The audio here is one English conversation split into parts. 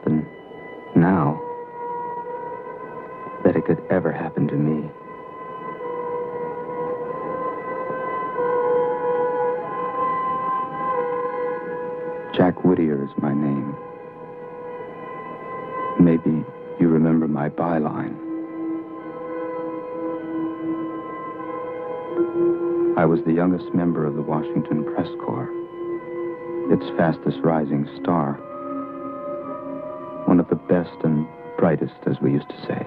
happen now, that it could ever happen to me. Jack Whittier is my name. Maybe you remember my byline. I was the youngest member of the Washington Press Corps, its fastest rising star. One of the best and brightest, as we used to say.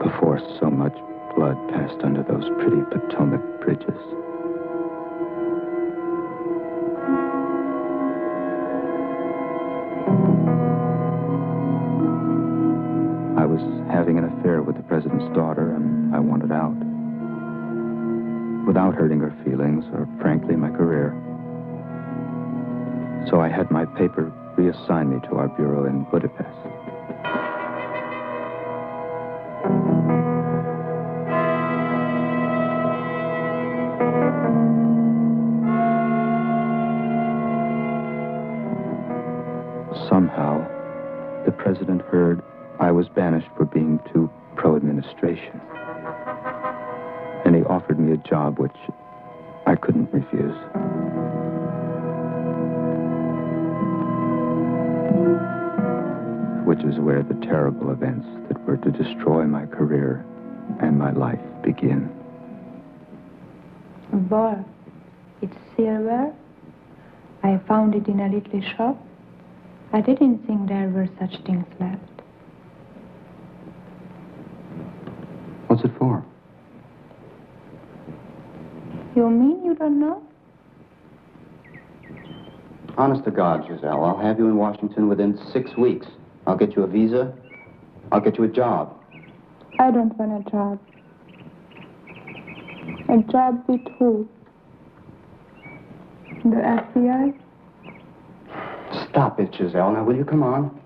Before so much blood passed under those pretty Potomac bridges. I was having an affair with the president's daughter, and I wanted out. Without hurting her feelings, or frankly, my career. So I had my paper reassign me to our bureau in Budapest. Somehow, the president heard I was banished for being too pro-administration. And he offered me a job which I couldn't refuse. Which is where the terrible events that were to destroy my career and my life begin. Boy, it's silver. I found it in a little shop. I didn't think there were such things left. What's it for? You mean you don't know? Honest to God, Giselle, I'll have you in Washington within 6 weeks. I'll get you a visa. I'll get you a job. I don't want a job. A job with who? The FBI? Stop it, Giselle. Now, will you come on?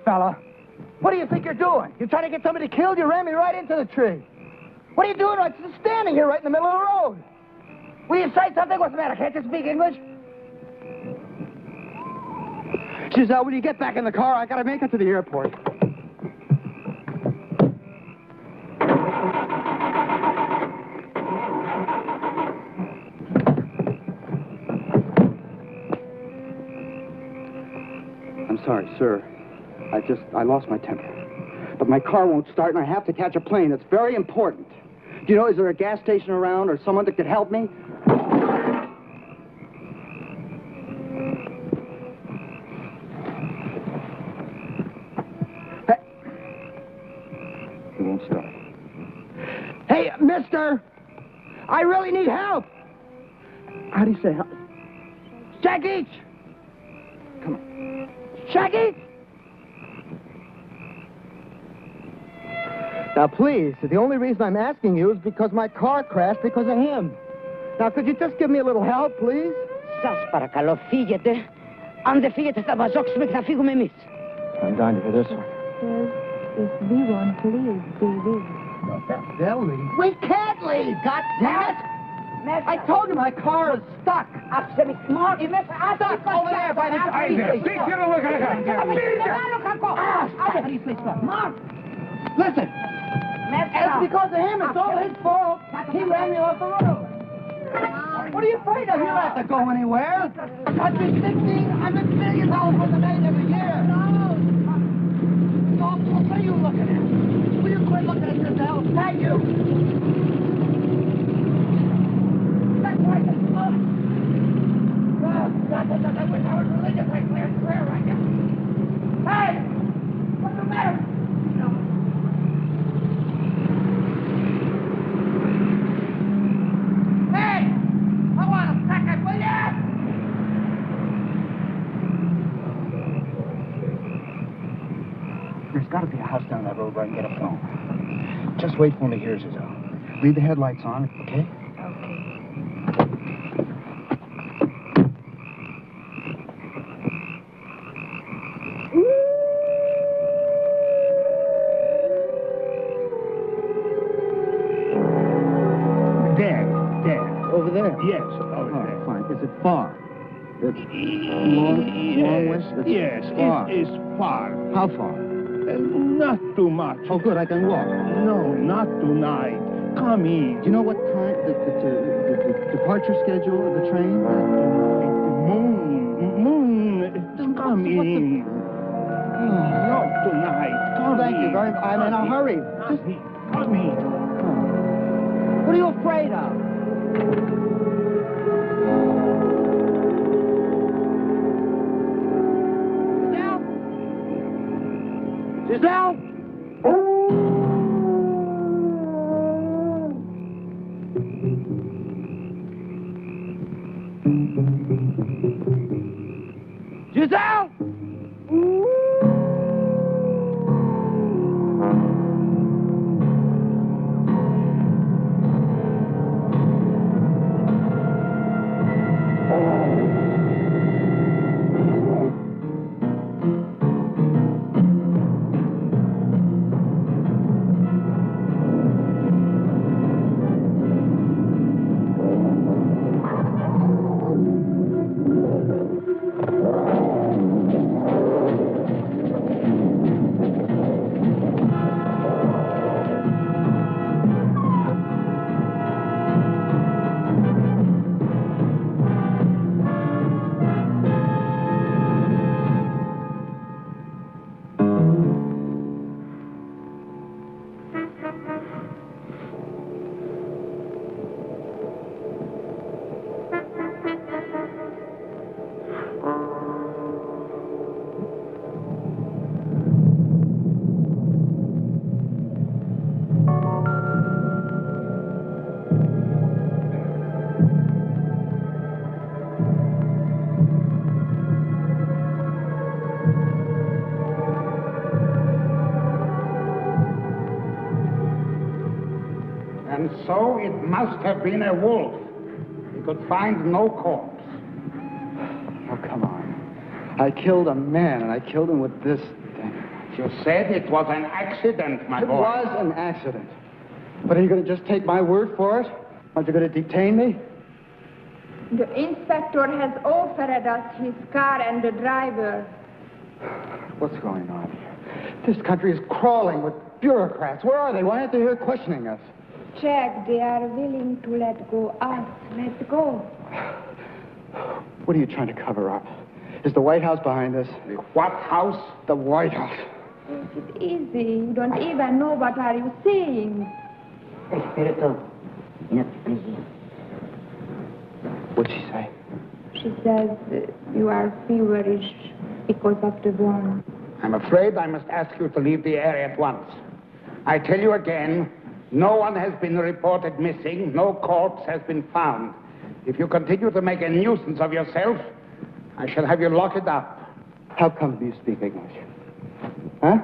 Fella, what do you think you're doing? You're trying to get somebody killed? You ran me right into the tree. What are you doing? I'm just standing here right in the middle of the road. Will you say something? What's the matter? Can't you speak English? Giselle, will you get back in the car? I gotta make it to the airport. I'm sorry, sir. I lost my temper. But my car won't start, and I have to catch a plane. It's very important. Do you know, is there a gas station around or someone that could help me? Hey. It won't start. Hey, mister! I really need help! How do you say help? Shaggy! Come on. Shaggy! Now, please, the only reason I'm asking you is because my car crashed because of him. Now, could you just give me a little help, please? Σας παρακαλώ, φύγετε. Αν δεν φύγετε, θα βαζόξουμε και θα φύγουμε εμείς. I'm dying to hear this one. If we want to leave, we will. They'll leave. We can't leave, goddammit! I told you my car is stuck. Άψε με smart. Stuck over there by the highway. How do you say stuck? Mark! Listen! It's because of him. It's all his fault. He ran me off the road. What are you afraid of? You don't have to go anywhere. The country's $1,600 billion worth of aid every year. What are you looking at? Will you quit looking at yourself? Thank you. That's right. Look. Oh, God, I wish I was religious. I cleared prayer right now. Hey! What's the matter? No. I can get a phone. Just wait for me here, Giselle. Leave the headlights on, okay? There. Over there? Yes, over there. Fine. Is it far? It's long ways? Yes, far. it is far. How far? Not too much. Oh, good, I can walk. No, not tonight. Come in. Do you know what time, the departure schedule of the train? Moon, come in. Not tonight. Come Thank you in. very much. I'm in a hurry. Come in. What are you afraid of? Giselle? Giselle? And so it must have been a wolf. We could find no corpse. Oh, come on. I killed a man, and I killed him with this thing. You said it was an accident, my boy. It was an accident. But are you going to just take my word for it? Aren't you going to detain me? The inspector has offered us his car and the driver. What's going on here? This country is crawling with bureaucrats. Where are they? Why aren't they here questioning us? Jack, they are willing to let go us. Let go. What are you trying to cover up? Is the White House behind this? The what house? The White House. It's easy. You don't even know what are you saying. Espirito, not busy. What'd she say? She says you are feverish because of the wound. I'm afraid I must ask you to leave the area at once. I tell you again, no one has been reported missing. No corpse has been found. If you continue to make a nuisance of yourself, I shall have you locked up. How come you speak English? Huh?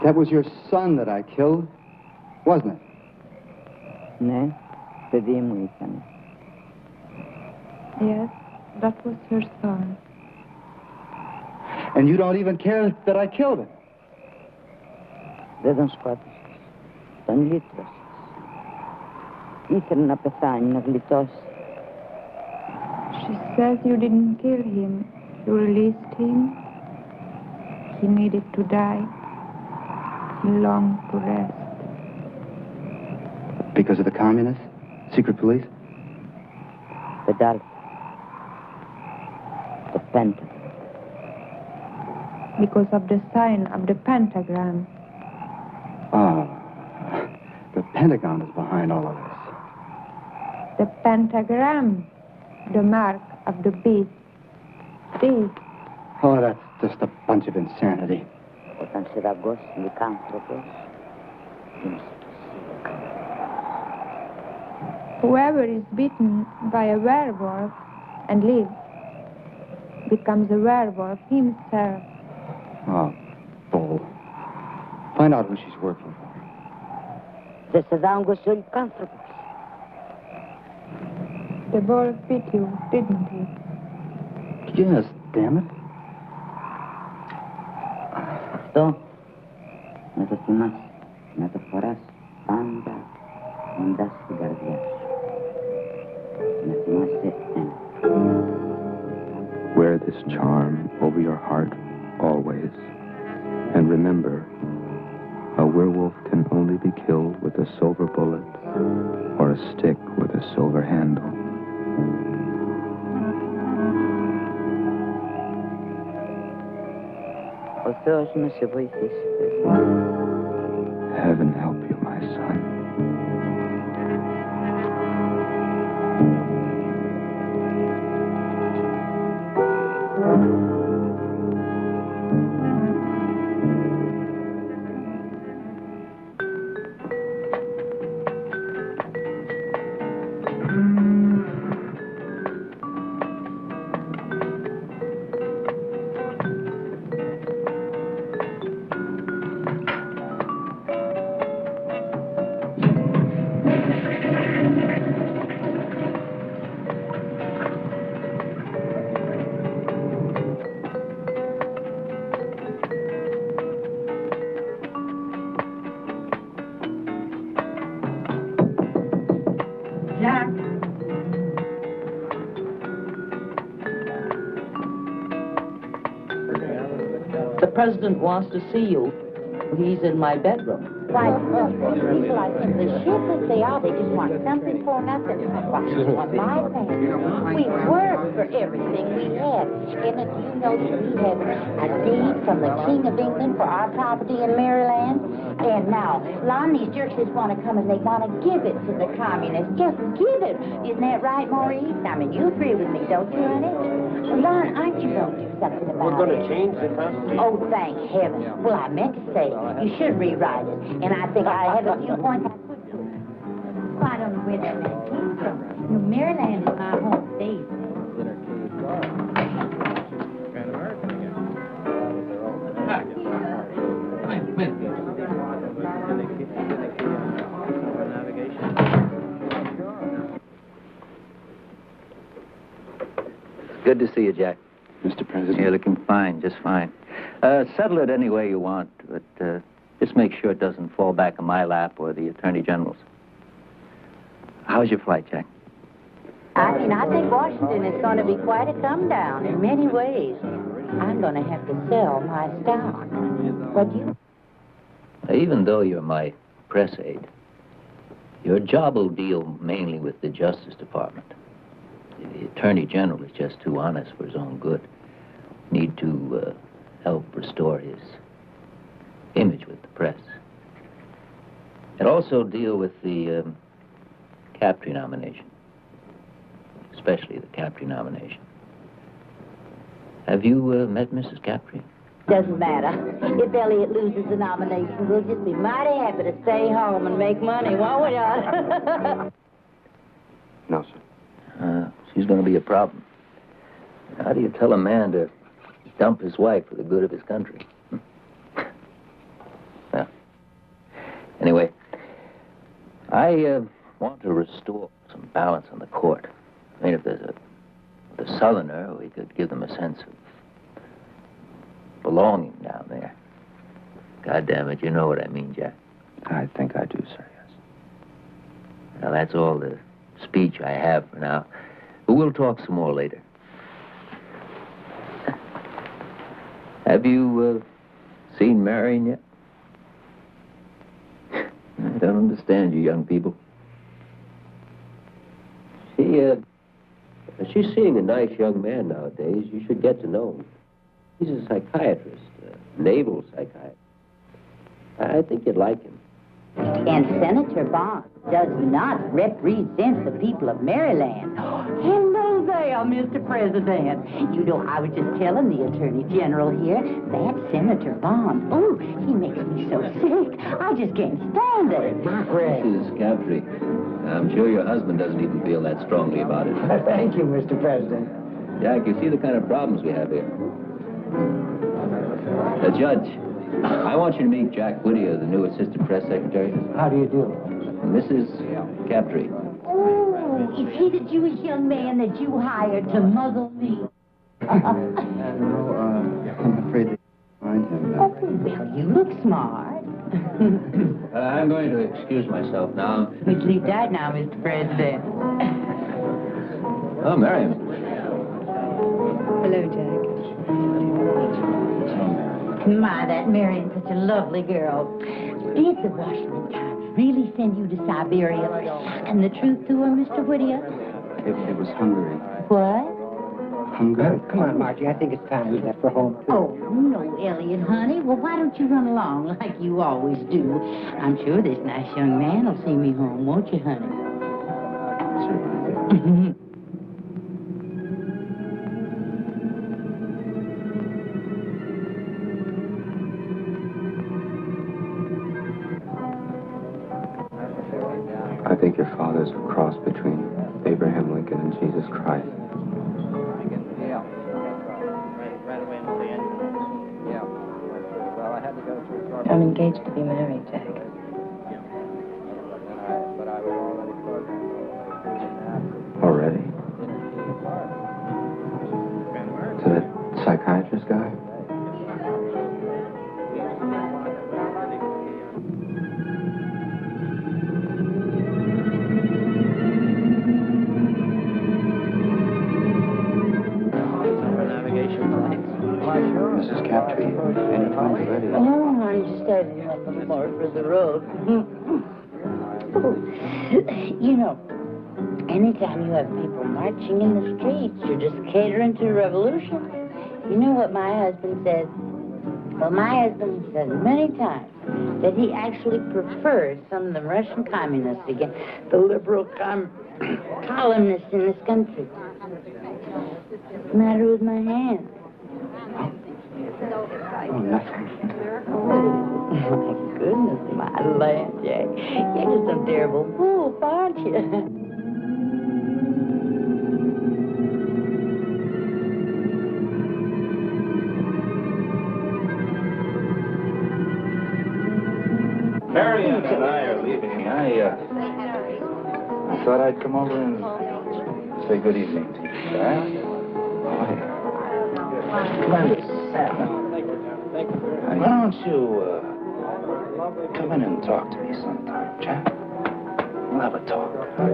That was your son that I killed, wasn't it? Ne, παιδί μου ήταν. Yes, that was her son. And you don't even care that I killed him. Δεν τον σκότωσες. Τον λύτρωσες. Ήθελε να πεθάνει, να γλιτώσει. She says you didn't kill him. You released him. He needed to die. He longed to rest. Because of the communists? Secret police? The Dalek. The Pentagon. because of the sign of the pentagram. Oh, the Pentagon is behind all of this. The pentagram, the mark of the beast. This. Oh, that's just a bunch of insanity. Whoever is bitten by a werewolf and lives becomes a werewolf himself. Oh, bull. Find out who she's working for. The wolf bit you, didn't he? Yes, damn it. Что? Это нас, это форас, банда, он даст гордяш. Wear this charm over your heart always. And remember, a werewolf can only be killed with a silver bullet or a stick with a silver handle. Heaven help you, my son. The president wants to see you. He's in my bedroom. Why, people are simply shit as they are. They just want something for nothing. Why, my family, we worked for everything we had. And you know that we had a deed from the King of England for our property in Maryland. And now, Lon, these jerks just want to come and they want to give it to the communists. Just give it. Isn't that right, Maurice? I mean, you agree with me, don't you, honey? Well, Lon, aren't you going to do something about it? We're going to change the Constitution. Oh, thank heaven. Well, I meant to say, you should rewrite it. And I think I have a few points I could do. Well, I don't know where that man came from. You know, Maryland is my home state. Good to see you, Jack. Mr. President. You're looking fine, just fine. Settle it any way you want, but just make sure it doesn't fall back on my lap or the Attorney General's. How's your flight, Jack? I mean, I think Washington is going to be quite a come down in many ways. I'm going to have to sell my stock. What do you... Even though you're my press aide, your job will deal mainly with the Justice Department. The Attorney General is just too honest for his own good. Need to help restore his image with the press. And also deal with the Captree nomination. Especially the Captree nomination. Have you met Mrs. Captree? Doesn't matter. If Elliot loses the nomination, we'll just be mighty happy to stay home and make money, won't we, Don? No, sir. She's going to be a problem. How do you tell a man to dump his wife for the good of his country? Well, anyway, I want to restore some balance on the court. I mean, if there's a Southerner, we could give them a sense of belonging down there. God damn it, you know what I mean, Jack. I think I do, sir, yes. Now, that's all the speech I have for now. But we'll talk some more later. Have you seen Marion yet? I don't understand you young people. She's seeing a nice young man nowadays. You should get to know him. He's a psychiatrist, a naval psychiatrist. I think you'd like him. And Senator Bond does not represent the people of Maryland. Hello there, Mr. President. You know, I was just telling the Attorney General here, that Senator Bond, oh, he makes me so sick. I just can't stand it. Mrs. Captree, I'm sure your husband doesn't even feel that strongly about it. Thank you, Mr. President. Jack, you see the kind of problems we have here. Judge, I want you to meet Jack Whittier, the new assistant press secretary. How do you do? Mrs. Captree. Oh, is he the Jewish young man that you hired to muzzle me? No, I'm afraid they find him. Oh, well, you look smart. I'm going to excuse myself now. We sleep tight now, Mr. President. Oh, Miriam. Hello, Jack. My, that Marion's such a lovely girl. Did the Washington Times really send you to Siberia? And the truth to her, Mr. Whittier? It was Hungary. What? Hungary? Come on, Margie. I think it's time we left for home, too. Oh, no, Elliot, honey. Well, why don't you run along like you always do? I'm sure this nice young man will see me home, won't you, honey? Certainly. I think your father's a cross between Abraham Lincoln and Jesus Christ. I'm engaged to be married, Jack. Already? To that psychiatrist guy? Mrs. Captree, any funds ready? Oh, I'm just starting a little more for the road. You know, anytime you have people marching in the streets, you're just catering to a revolution. You know what my husband says? Well, my husband says many times that he actually prefers some of the Russian communists against the liberal columnists in this country. What's the matter with my hand? Oh, nothing. Oh, my goodness, my land, Jack. You're just some terrible wolf, aren't you? Marion and I are leaving. I thought I'd come over and say good evening to you, Jack. Why don't you come in and talk to me sometime, Jack? We'll have a talk. All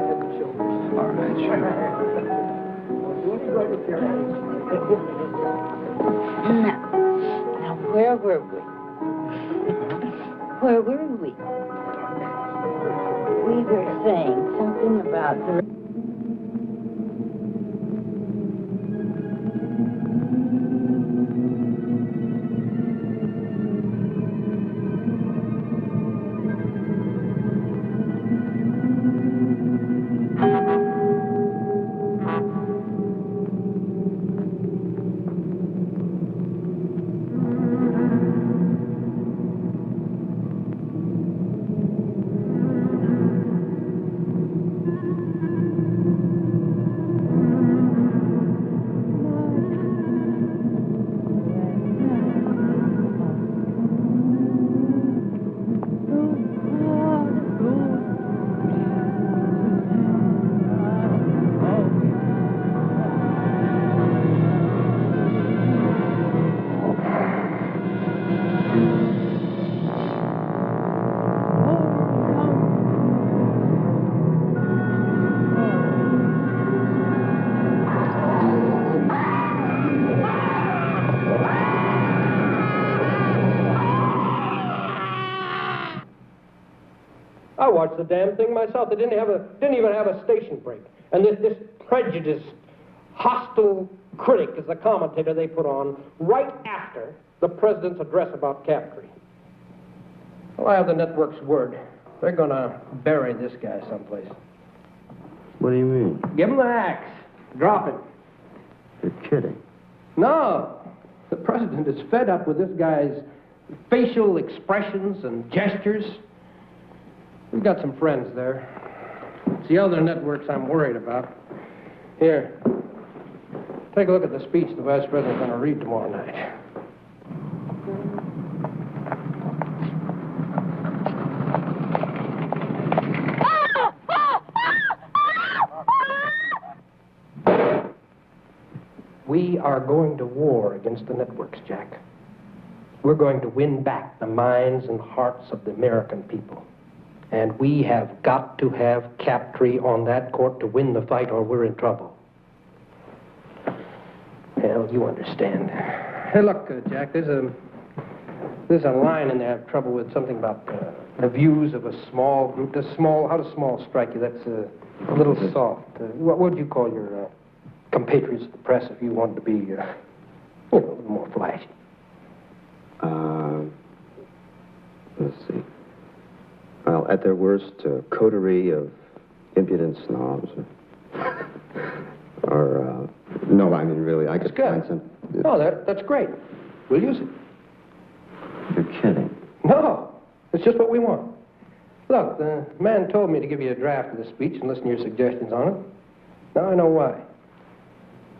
right, sure. Now, where were we? Where were we? We were saying something about the... I watched the damn thing myself. They didn't even have a station break. And this prejudiced, hostile critic is the commentator they put on right after the president's address about capturing. Well, I have the network's word. They're going to bury this guy someplace. What do you mean? Give him the axe. Drop him. You're kidding. No. The president is fed up with this guy's facial expressions and gestures. We've got some friends there. It's the other networks I'm worried about. Here. Take a look at the speech the vice president's going to read tomorrow night. We are going to war against the networks, Jack. We're going to win back the minds and hearts of the American people. And we have got to have Captree on that court to win the fight, or we're in trouble. Hell, you understand. Hey, look, Jack, there's a line in there I have trouble with, something about the views of a small group. How does small strike you? That's a little soft. What would you call your compatriots of the press if you wanted to be, a little more flashy? Let's see. Well, at their worst, a coterie of impudent snobs. Or, no, I mean, really, I could find some... No, that's great. We'll use it. You're kidding. No, it's just what we want. Look, the man told me to give you a draft of the speech and listen to your suggestions on it. Now I know why.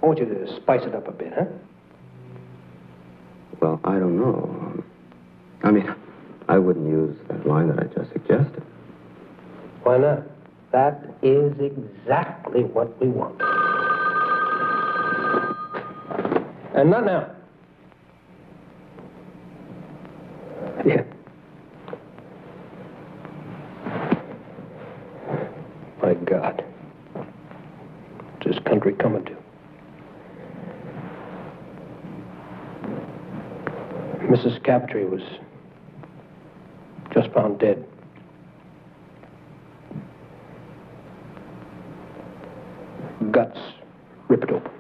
I want you to spice it up a bit, huh? Well, I don't know. I mean, I wouldn't use that line that I just suggested. Why not? That is exactly what we want. And not now. Yeah. My God. What's this country coming to? Mrs. Captree was just found dead. Guts ripped open.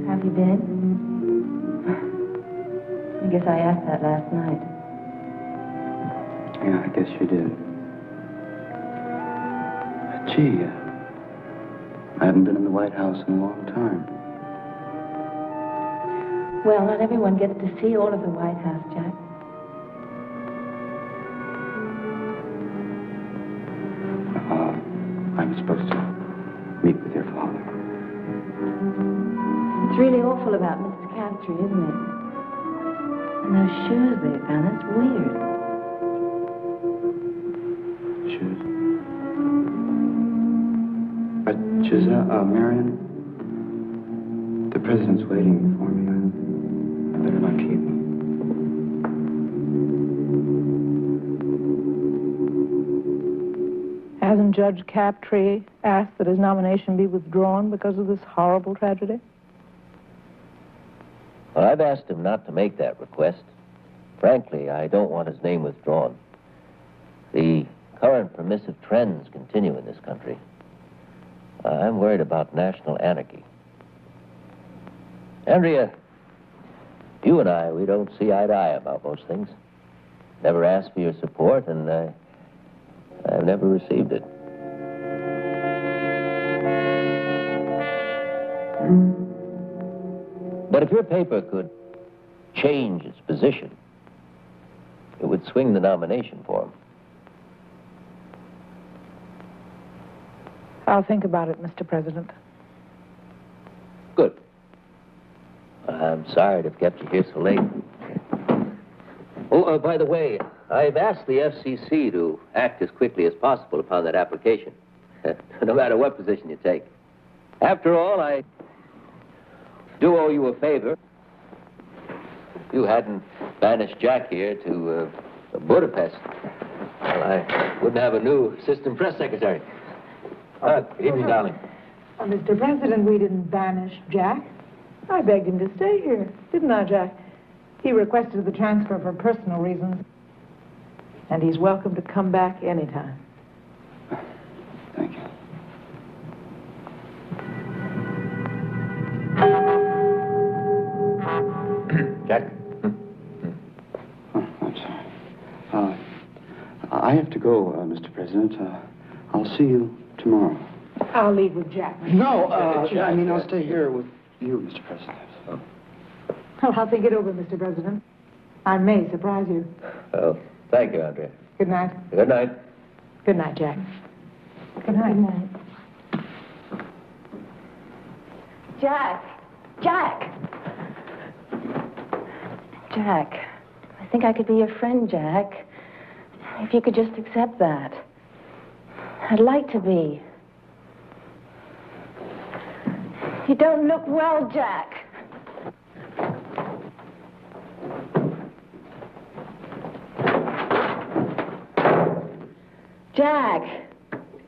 Have you been? I guess I asked that last night. Yeah, I guess you did. Gee, I haven't been in the White House in a long time. Well, not everyone gets to see all of the White House, Jack. I'm supposed to meet with your father. It's really awful about Mrs. Captree, isn't it? And those shoes they found, that's weird. Shoes? Giselle, Marion, the president's waiting for me. I better not keep him. Hasn't Judge Captree asked that his nomination be withdrawn because of this horrible tragedy? Well, I've asked him not to make that request. Frankly, I don't want his name withdrawn. The current permissive trends continue in this country. I'm worried about national anarchy. Andrea, you and I, we don't see eye to eye about most things. Never asked for your support, and I've never received it. But if your paper could change its position, it would swing the nomination for him. I'll think about it, Mr. President. Good. I'm sorry to have kept you here so late. Oh, by the way, I've asked the FCC to act as quickly as possible upon that application, no matter what position you take. After all, do owe you a favor. If you hadn't banished Jack here to Budapest, well, I wouldn't have a new assistant press secretary. Good evening, darling. Mr. President, we didn't banish Jack. I begged him to stay here, didn't I, Jack? He requested the transfer for personal reasons, and he's welcome to come back anytime. Thank you. Jack? Oh, I'm sorry. I have to go, Mr. President. I'll see you tomorrow. I'll leave with Jack. No, I mean, I'll stay here with you, Mr. President. Well, I'll think it over, Mr. President. I may surprise you. Well, thank you, Andrea. Good night. Good night. Good night, Jack. Good night. Good night. Jack! Jack! Jack, I think I could be your friend, Jack. If you could just accept that. I'd like to be. You don't look well, Jack. Jack!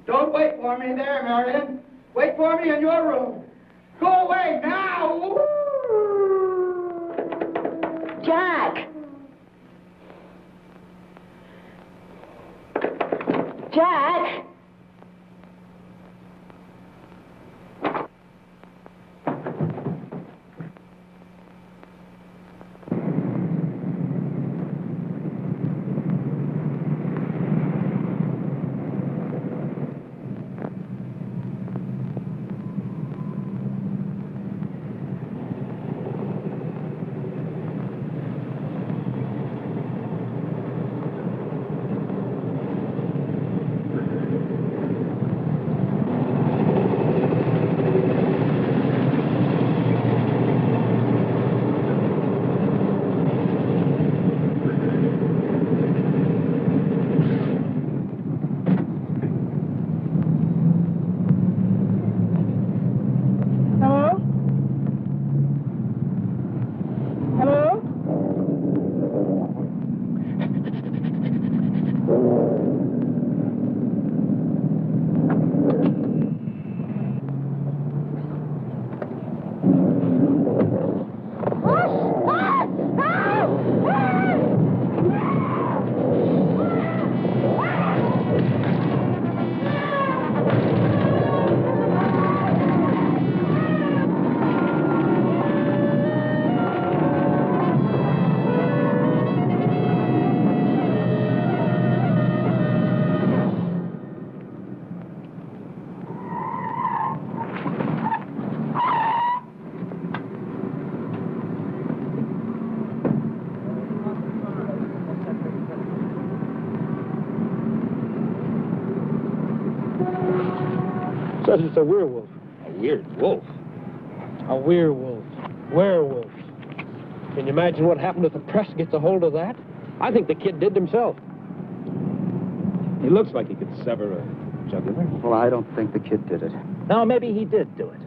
Don't wait for me there, Marion. Wait for me in your room. Go away now! Jack! Jack! Says it's a werewolf. A weird wolf. A werewolf. Werewolf. Can you imagine what happened if the press gets a hold of that? I think the kid did himself. He looks like he could sever a jugular. Well, I don't think the kid did it. No, maybe he did do it.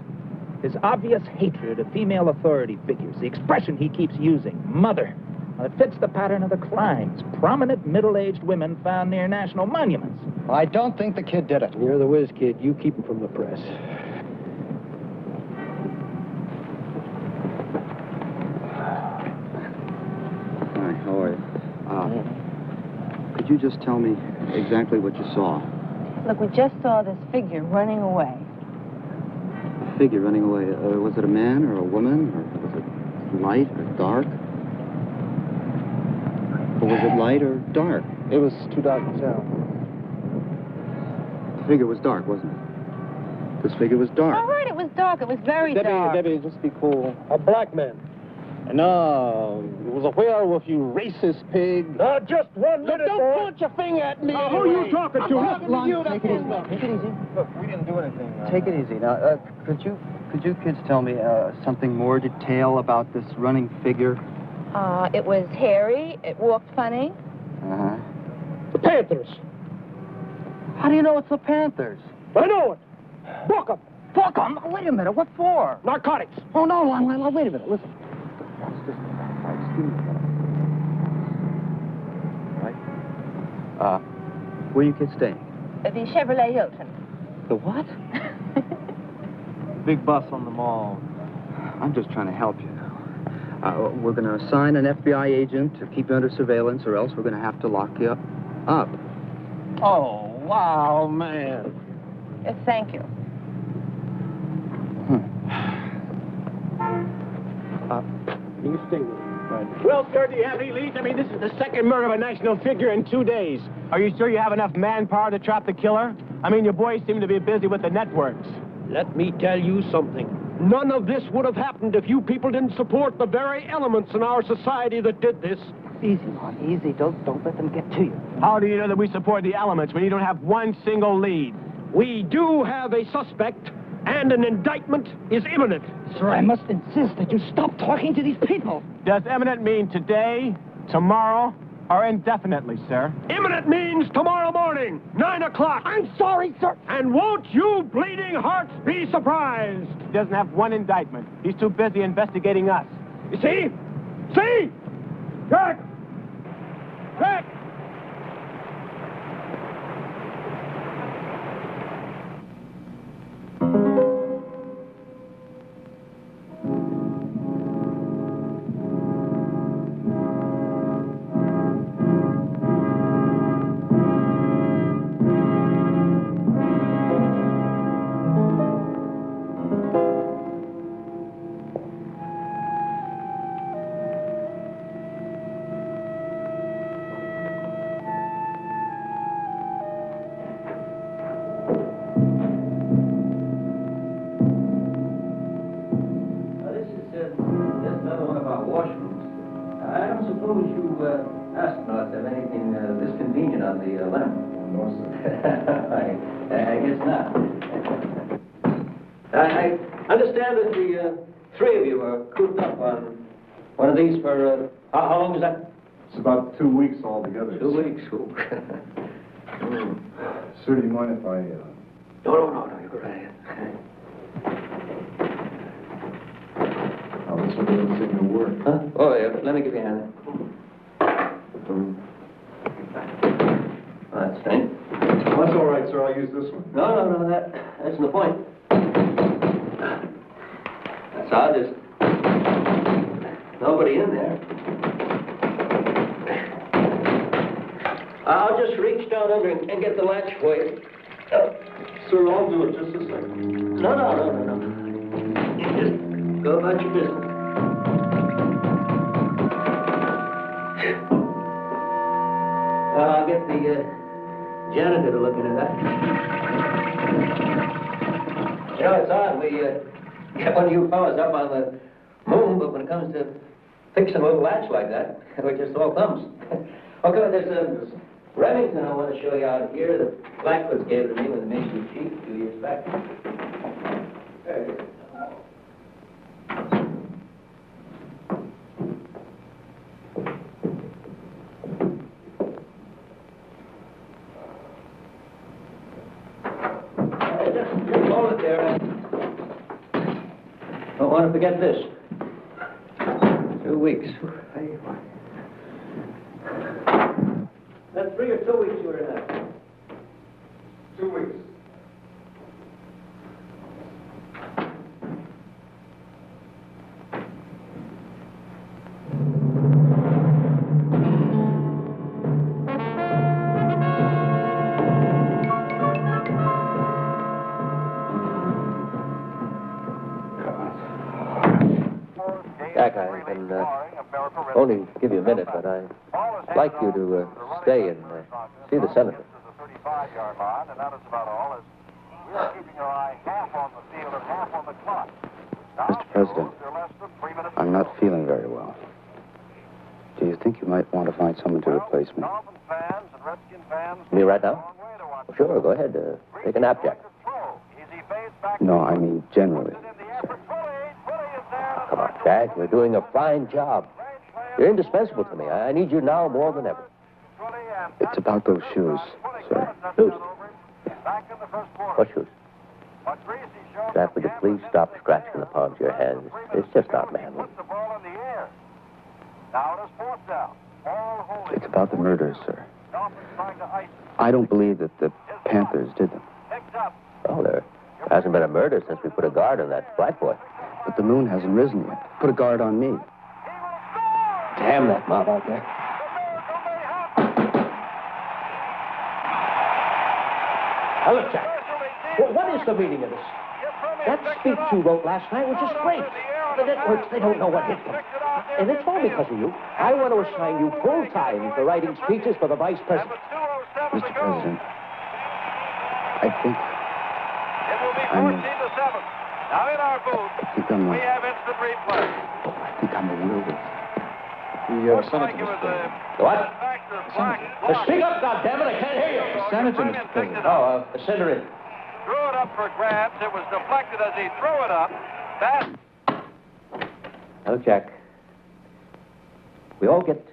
His obvious hatred of female authority figures, the expression he keeps using, mother, well, it fits the pattern of the crimes. Prominent middle-aged women found near national monuments. I don't think the kid did it. You're the whiz kid. You keep him from the press. Hi, how are you? Could you just tell me exactly what you saw? Look, we just saw this figure running away. A figure running away. Was it a man or a woman? Or was it light or dark? Or was it light or dark? It was too dark to tell. The figure was dark, wasn't it? This figure was dark. All right, it was dark. It was very dark. Debbie, just be cool. A black man. No, it was a werewolf, you racist pig. Just 1 minute. Don't point your finger at me. Who are you talking to? Take it easy. Take it easy. Look, we didn't do anything. Take it easy. Now, could you kids tell me something more detail about this running figure? It was hairy. It walked funny. Uh-huh. The Panthers. How do you know it's the Panthers? I know it. Book 'em. Fuck 'em. Wait a minute. What for? Narcotics. Oh, no, Long. Wait a minute. Listen. Right. Where you kids staying? The Chevrolet Hilton. The what? Big bus on the mall. I'm just trying to help you now. We're going to assign an FBI agent to keep you under surveillance, or else we're going to have to lock you up. Oh, wow, man. Thank you. You stay with me. Right. Well, sir, do you have any leads? I mean, this is the second murder of a national figure in 2 days. Are you sure you have enough manpower to trap the killer? I mean, your boys seem to be busy with the networks. Let me tell you something. None of this would have happened if you people didn't support the very elements in our society that did this. Easy, Lon, easy. Don't let them get to you. How do you know that we support the elements when you don't have one single lead? We do have a suspect, and an indictment is imminent. Sir, I must insist that you stop talking to these people. Does imminent mean today, tomorrow, or indefinitely, sir? Imminent means tomorrow morning, 9 o'clock. I'm sorry, sir. And won't you bleeding hearts be surprised? He doesn't have one indictment. He's too busy investigating us. You see? See? Jack! Jack! I guess not. I understand that the three of you are cooped up on one of these for, how long is that? It's about 2 weeks altogether. 2 weeks. Sir, do you mind if I... No, you're right. Oh, this one doesn't seem to work. Huh? Oh, yeah, let me give you a hand. Oh, that's strange. Well, that's all right, sir. I'll use this one. No, that isn't the point. That's odd. There's nobody in there. I'll just reach down under and get the latch for you. Sir, I'll do it just a second. No. You just go about your business. I'll get the janitor to look into that. You know, it's odd. We get one of you fellas up on the moon, but when it comes to fixing a little latch like that, we're just all thumbs. Okay, there's Remington I want to show you out here. The Blackfoots gave it to me when they made you chief a few years back. Just hold it there. Don't want to forget this. 2 weeks. That's 3 or 2 weeks you were in that. 2 weeks. Jack, I can only give you a minute, but I'd like you to stay and see the senator. Yard line, and that is about all, as we are keeping our eye half on the field and half on the clock. Mr. President, I'm not feeling very well. Do you think you might want to find someone to replace me? Me right now? Sure, go ahead. Take a nap, Jack. No, I mean generally. Come on, Jack. You're doing a fine job. You're indispensable to me. I need you now more than ever. It's about those shoes, sir. Shoes? What shoes? But Greasy showed Jack, would you please stop scratching the palms of your hands? It's just not manly. the ball in the air. Now it is fourth down. All holding. It's about the murders, sir. Dolphins trying to ice. I don't believe that the Panthers did them. Picked up. Well, there hasn't been a murder since we put a guard on that black boy. But the moon hasn't risen yet. Put a guard on me. Damn that mob out there. Now, look, Jack. What is the meaning of this? That speech you wrote last night was just great. The networks, they don't know what hit them. And it's all because of you. I want to assign you full time for writing speeches for the vice president. Mr. President, I think It will be 14 to 7. Now in our booth, we have instant replay. I think I'm a werewolf. Looks like it was a What? factor black. Speak up, goddammit, I can't hear you. Senator, Mr. President. Oh, send her in. Threw it up for grabs. It was deflected as he threw it up. That Now, Jack, we all get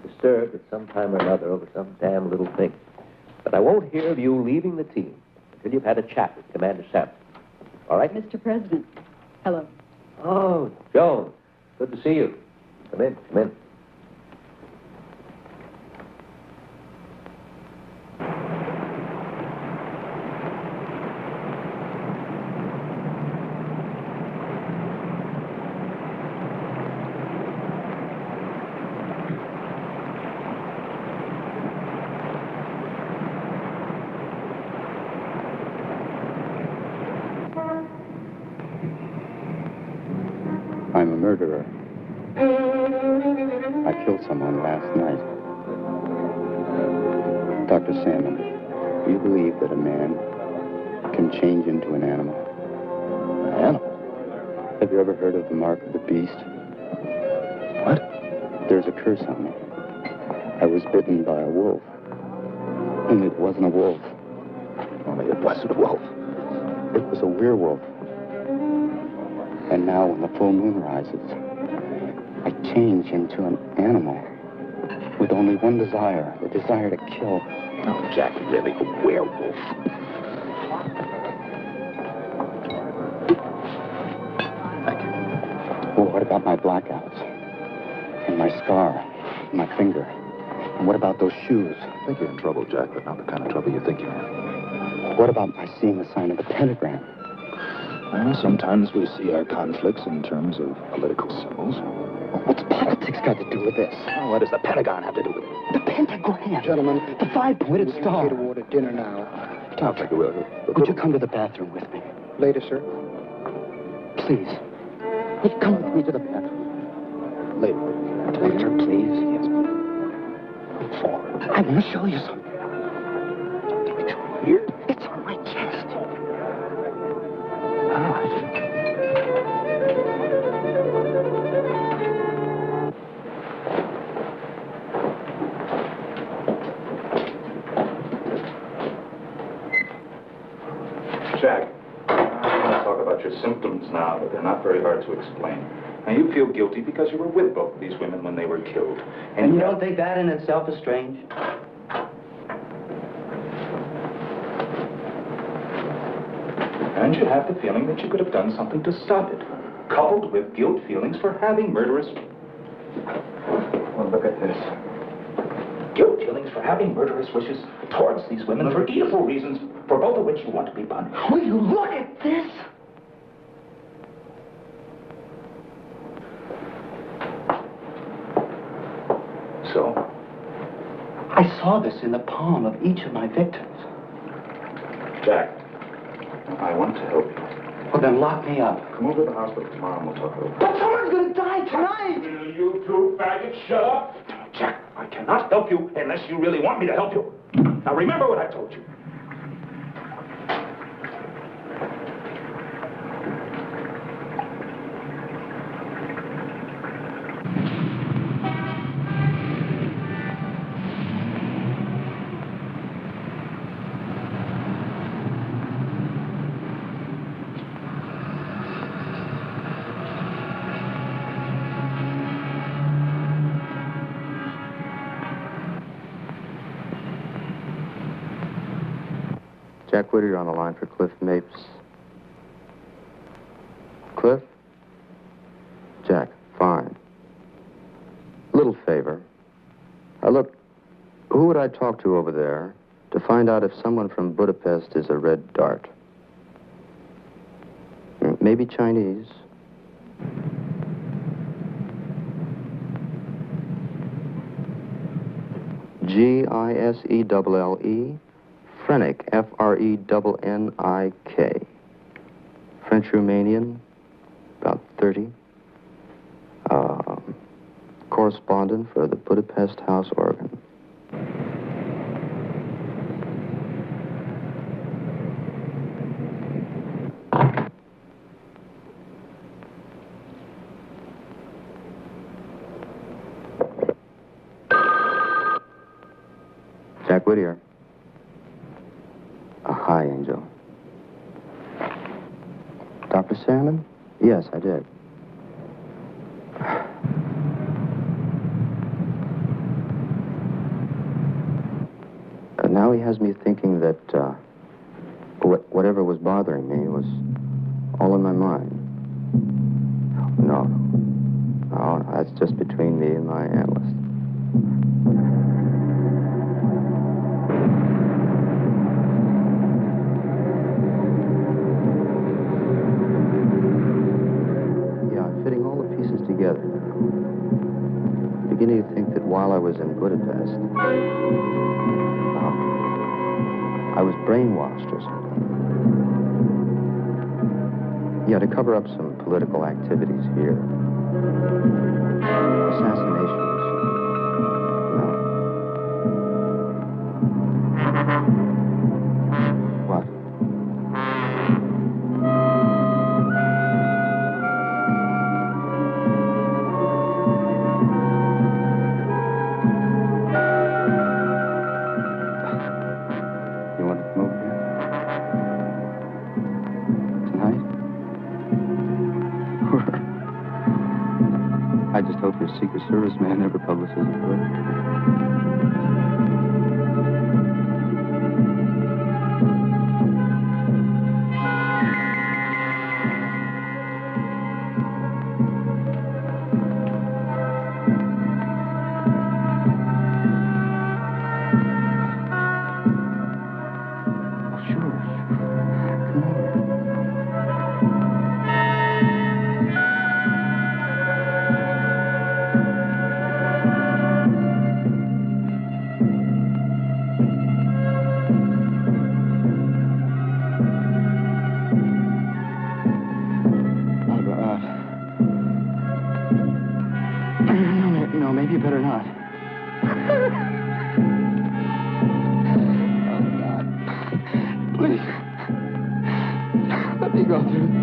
disturbed at some time or another over some damn little thing. But I won't hear of you leaving the team until you've had a chat with Commander Sampson. All right? Mr. President. Hello. Oh, Joan. Good to see you. Come in, come in. I'm a murderer. I killed someone last night. Dr. Salmon, do you believe that a man can change into an animal? An animal? Have you ever heard of the mark of the beast? What? There's a curse on me. I was bitten by a wolf. Only it wasn't a wolf. Only it wasn't a wolf. It was a werewolf. And now when the full moon rises, I change into an animal with only one desire, the desire to kill. Oh, Jack, really, a werewolf. Well, what about my blackouts? And my scar? And my finger? And what about those shoes? I think you're in trouble, Jack, but not the kind of trouble you think you're in. What about my seeing the sign of the pentagram? Well, sometimes we see our conflicts in terms of political symbols. What's politics got to do with this? Well, what does the Pentagon have to do with it? The pentagram. Gentlemen, the five-pointed star. Here to order dinner now. I'll take a will. Would you come to the bathroom with me? Later, sir. Please. Would you come with me to the bathroom? Later. Later, please. Yes. Look forward. I want to show you something. Something here? It's on my chest. Jack, I want to talk about your symptoms now, but they're not very hard to explain. Now, you feel guilty because you were with both of these women when they were killed. And you don't think that in itself is strange? And you have the feeling that you could have done something to stop it, coupled with guilt feelings for having murderous... Well, look at this. Guilt feelings for having murderous wishes towards these women for evil reasons, for both of which you want to be punished. Will you look at this? So? I saw this in the palm of each of my victims. Jack, I want to help you. Well, then lock me up. Come over to the hospital tomorrow and we'll talk over. But someone's going to die tonight! Will you two faggots shut up? Jack, I cannot help you unless you really want me to help you. Now remember what I told you. Jack Whittier on the line for Cliff Mapes. Cliff? Jack, fine. Little favor. Look, who would I talk to over there to find out if someone from Budapest is a red dart? Maybe Chinese. Giselle, Frenick, Frennik. French Romanian, about 30. Correspondent for the Budapest House Organ. Jack Whittier. Hi, Angel. Dr. Salmon? Yes, I did. Now he has me thinking that whatever was bothering me was all in my mind. No, that's just between me and my analyst. Yeah, I'm fitting all the pieces together now. I'm beginning to think that while I was in Budapest, I was brainwashed or something. Yeah, to cover up some political activities here. Assassinations. No. What? You want to come over here? Tonight? I just hope your Secret Service man never publishes a book. No, maybe you better not. Oh, God. Please. Let me go through this.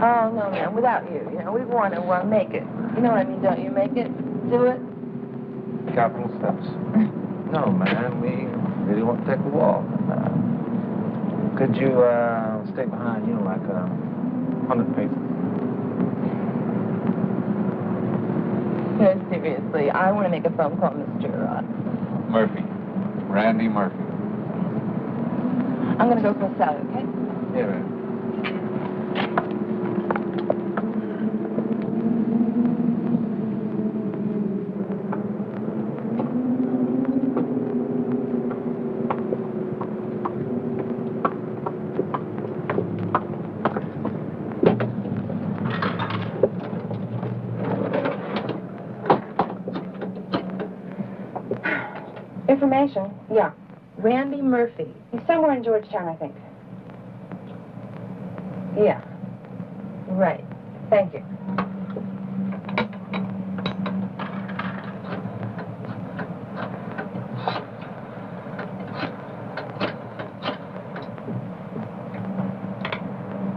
Oh, no, man, without you. You know, we want to make it. You know what I mean, don't you? Make it. Do it. Capital steps. No, man, we really want to take the wall. Could you stay behind, like 100 paces? No, seriously, I want to make a phone call, Mr. Murphy. Randy Murphy. I'm going to go for a salad, okay? Yeah, man. Information? Yeah. Randy Murphy. He's somewhere in Georgetown, I think. Yeah. Right. Thank you.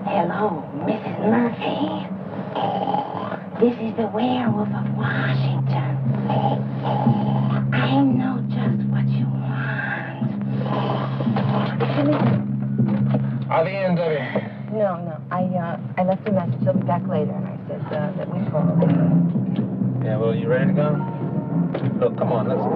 Hello, Mrs. Murphy. This is the Werewolf of Washington. I know just what you want. Are the end of it? No. I left a message. He'll be back later, and I said that we called. Yeah, well, you ready to go? Look, come on, let's go.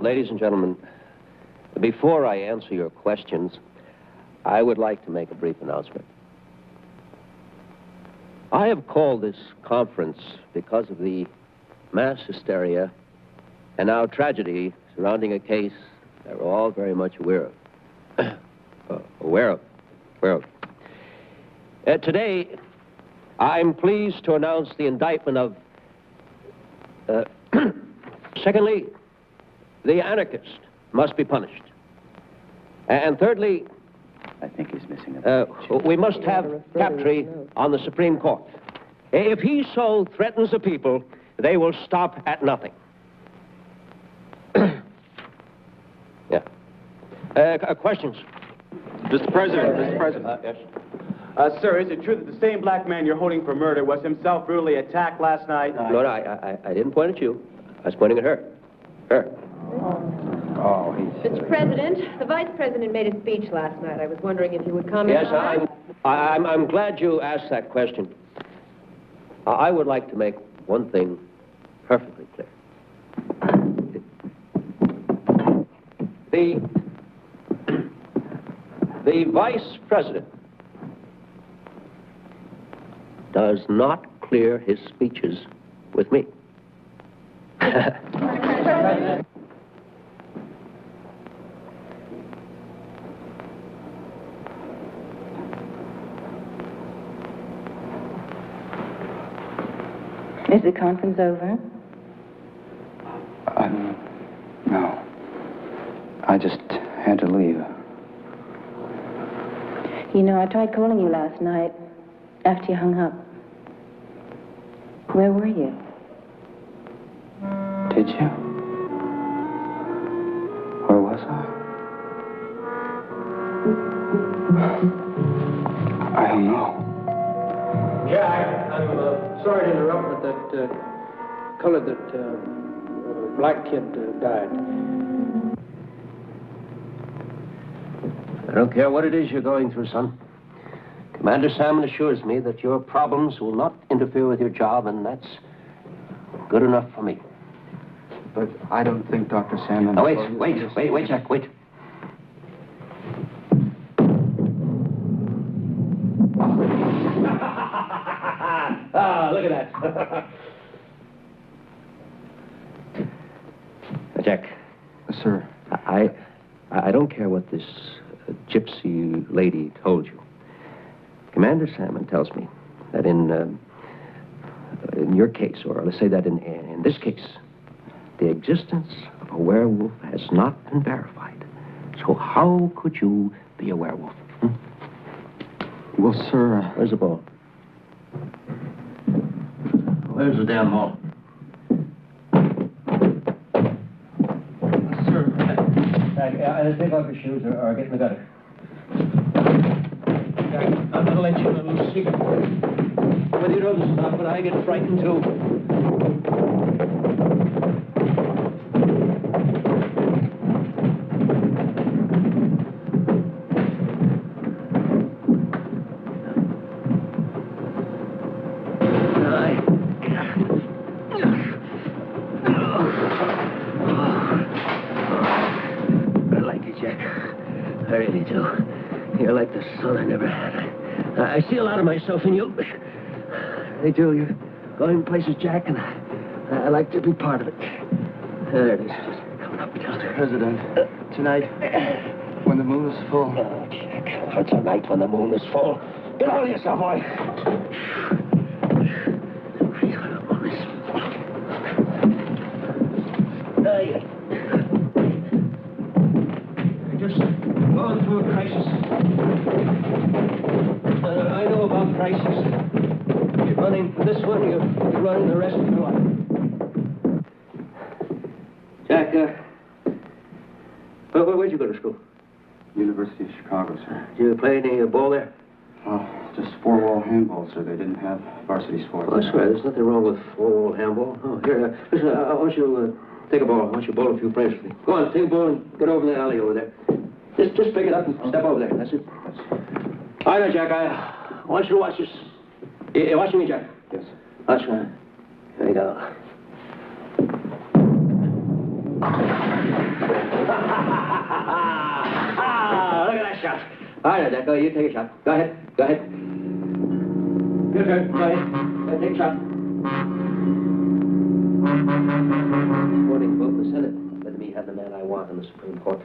Ladies and gentlemen, before I answer your questions, I would like to make a brief announcement. I have called this conference because of the mass hysteria and now tragedy surrounding a case that we're all very much aware of. Today, I'm pleased to announce the indictment of, secondly, the anarchist must be punished. And thirdly, I think he's missing we must have Captree on the Supreme Court. If he so threatens the people, they will stop at nothing. Yeah. Questions? Mr. President. Yes. Sir, is it true that the same black man you're holding for murder was himself brutally attacked last night? No, I didn't point at you. I was pointing at her. Her. Oh, Mr. President, the Vice President made a speech last night. I was wondering if you would comment Yes, on that. I'm glad you asked that question. I would like to make one thing perfectly clear. The Vice President does not clear his speeches with me. Is the conference over? No. I just had to leave. You know, I tried calling you last night after you hung up. Where were you? Did you? Where was I? I don't know. Jack, I'm sorry to interrupt, but that black kid died. I don't care what it is you're going through, son. Commander Salmon assures me that your problems will not interfere with your job, and that's good enough for me. But I don't think Dr. Salmon... Now, wait, Jack, wait. Ah, look at that. Jack. Sir. I don't care what this gypsy lady told you. Commander Salmon tells me that in your case, or let's say that in this case, the existence of a werewolf has not been verified. So how could you be a werewolf? Well, sir... Where's the ball? Where's the damn ball? Sir... Take off your shoes or get in the gutter. I'm going to let you in a little secret. Whether you know this or not, but I get frightened too. I like you, Jack. I really do. You're like the son I never had. I see a lot of myself in you. I do. You're going places, Jack, and I like to be part of it. There it is. Coming up, Mr. President, tonight, when the moon is full... Oh, Jack, what's a night when the moon is full? Get hold of yourself, boy. Just going through a crisis. I know about crises. You're running this one, you're running the rest of your life. Jack, where'd you go to school? University of Chicago, sir. Did you play any ball there? Oh, just four-wall handball, sir. They didn't have varsity sports. Oh, that's right. There's nothing wrong with four-wall handball. Oh, here, listen, I want you to take a ball. I want you to bowl a few frames for me. Go on, take a ball and get over in the alley over there. Just pick it up and step over there. That's it. All right, Jack, I want you to watch this. You watching me, Jack? Yes. Watch me. Here you go. Look at that shot. All right, Jack, you take a shot. Go ahead. Your turn. Go ahead. Take a shot. Morning, vote the Senate. Let me have the man I want in the Supreme Court.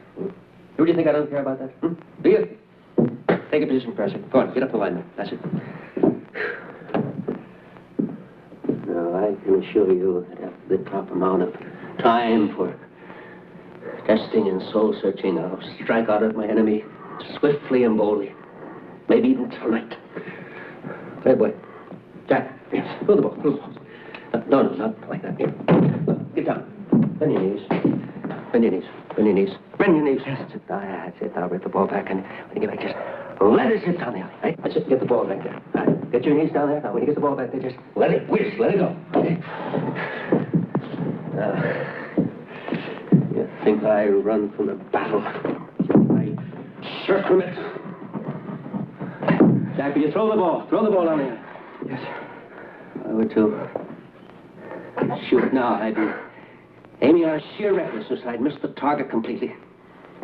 Do you think I don't care about that? Do you? Take a position, President. Go on, get up the line now. That's it. No, I can assure you that after the proper amount of time for testing and soul-searching, I'll strike out at my enemy swiftly and boldly. Maybe even tonight. Hey, boy. Jack, yes. Throw the ball. No, not like that. Here. Look, get down. Bend your knees. Bend your knees. That's it. That's it. Now rip the ball back, and when you get back, just let it sit down there. Right? That's it. Get the ball back there. All right. Get your knees down there. Now, when you get the ball back there, just let it whiz. Let it go. Okay. You think I run from the battle? I circumvent. Jack, will you throw the ball? Throw the ball down there. Yes, sir. I would too. Shoot now. I'd be aiming on a sheer recklessness. I'd miss the target completely.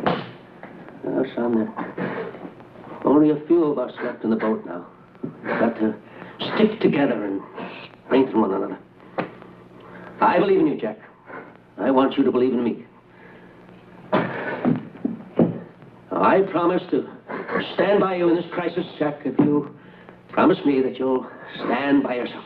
Oh, son, there are only a few of us left in the boat now. We've got to stick together and strengthen one another. I believe in you, Jack. I want you to believe in me. I promise to stand by you in this crisis, Jack, if you promise me that you'll stand by yourself.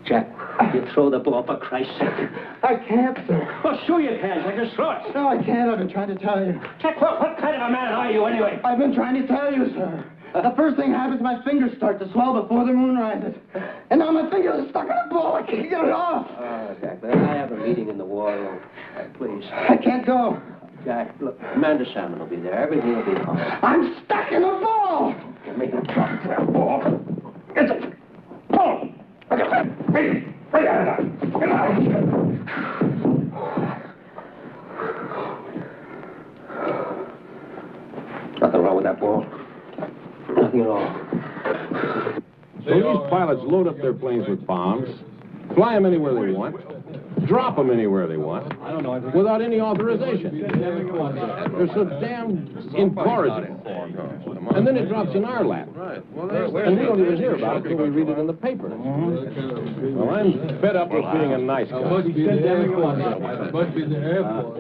Jack, you throw the ball, for Christ's sake. I can't, sir. Well, sure you can, Jack. Just throw it. No, I can't. I've been trying to tell you. Jack, what kind of a man are you, anyway? I've been trying to tell you, sir. The first thing happens, my fingers start to swell before the moon rises. And now my fingers are stuck in a ball. I can't get it off. Jack, I have a meeting in the war room. Please. I can't go. Jack, look, Commander Salmon will be there. Everything will be fine. I'm stuck in a ball. Make him drop that ball. It's a ball. Hey, get out. Nothing wrong with that ball. Nothing at all. So these pilots load up their planes with bombs, fly them anywhere they want, drop them anywhere they want, without any authorization. They're so damn incorrigible. And then it drops in our lap. And we don't even hear about it until we read it in the paper. Well, I'm fed up with being a nice guy.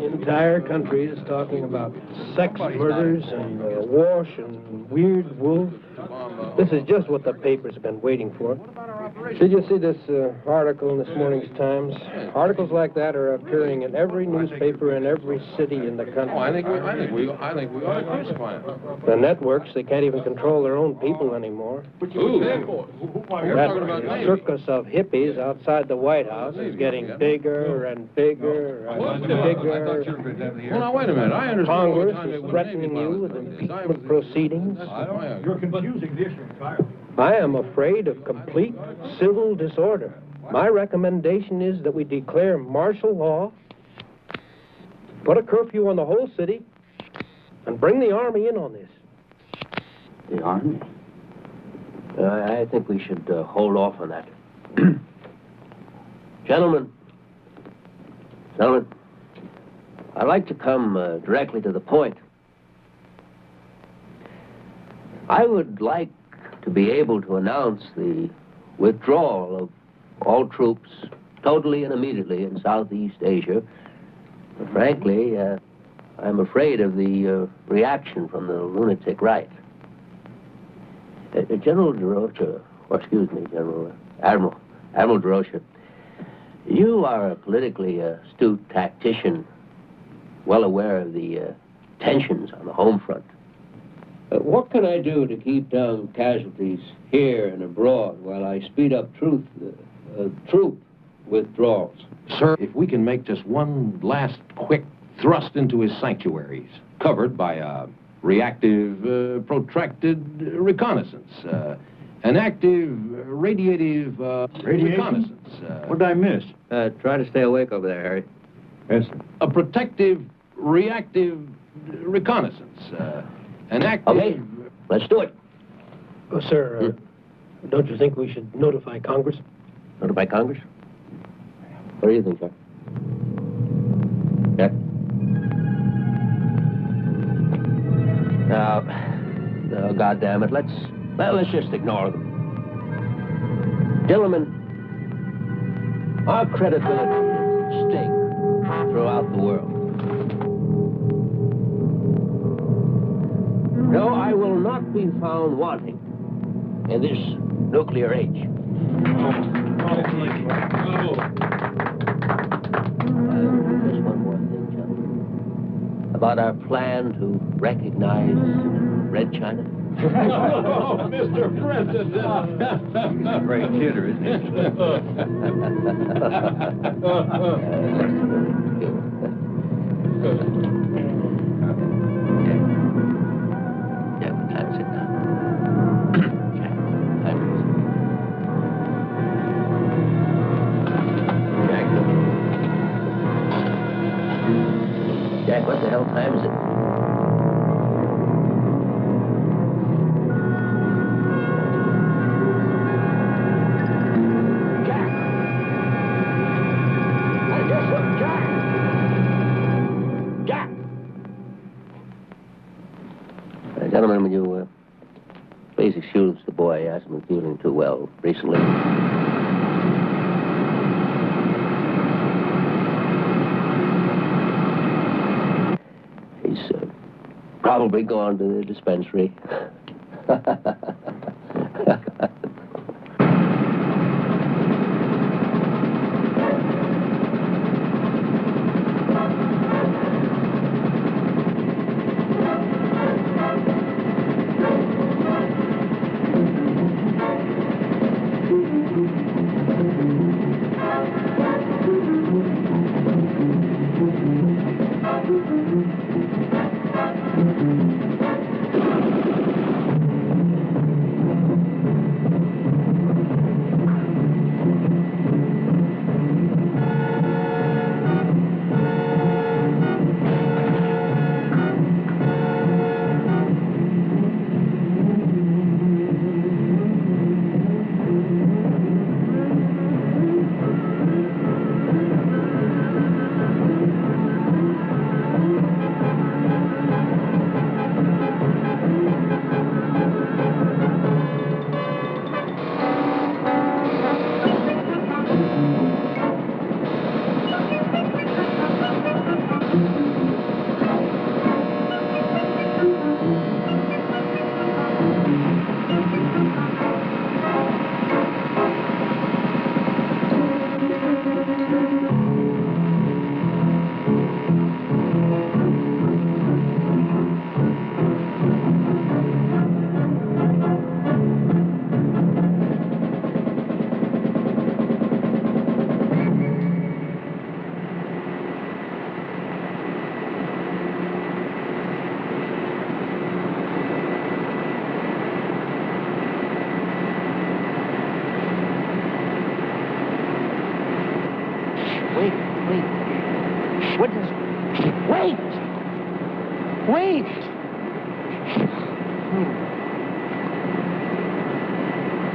Entire country is talking about sex murders and wash and weird wolf. This is just what the paper's been waiting for. Did you see this article in this morning's Times? Articles like that are appearing in every newspaper in every city in the country. I think we ought to crucify them. The networks, they can't even control their own people anymore. That circus of hippies outside the White House is getting bigger and bigger and bigger. Well, now, wait a minute. I understand. Congress is threatening you with impeachment proceedings. You're confusing the issue entirely. I am afraid of complete civil disorder. My recommendation is that we declare martial law, put a curfew on the whole city, and bring the Army in on this. The Army? I think we should hold off on that. Gentlemen, I'd like to come directly to the point. I would like to be able to announce the withdrawal of all troops totally and immediately in Southeast Asia. But frankly, I'm afraid of the reaction from the lunatic right. General DeRocha, Admiral DeRocha, you are a politically astute tactician, well aware of the tensions on the home front. What can I do to keep down casualties here and abroad while I speed up troop withdrawals? Sir, if we can make just one last quick thrust into his sanctuaries, covered by a reactive, protracted reconnaissance, an active, radiative reconnaissance. What did I miss? Try to stay awake over there, Harry. Yes, sir. A protective, reactive reconnaissance. An active... Okay, let's do it. Oh, sir, don't you think we should notify Congress? Notify Congress? What do you think, Jack? Jack? Now, God damn it, let's just ignore them. Gentlemen, our credibility is at stake throughout the world. No, I will not be found wanting in this nuclear age. Just one more thing, gentlemen. About our plan to recognize Red China. Oh, Mr. President! He's a great kidder, isn't Jack, what the hell time is it? Jack! I guess what, Jack? Jack! Gentlemen, will you please excuse the boy? He hasn't been feeling too well recently. He's probably gone to the dispensary.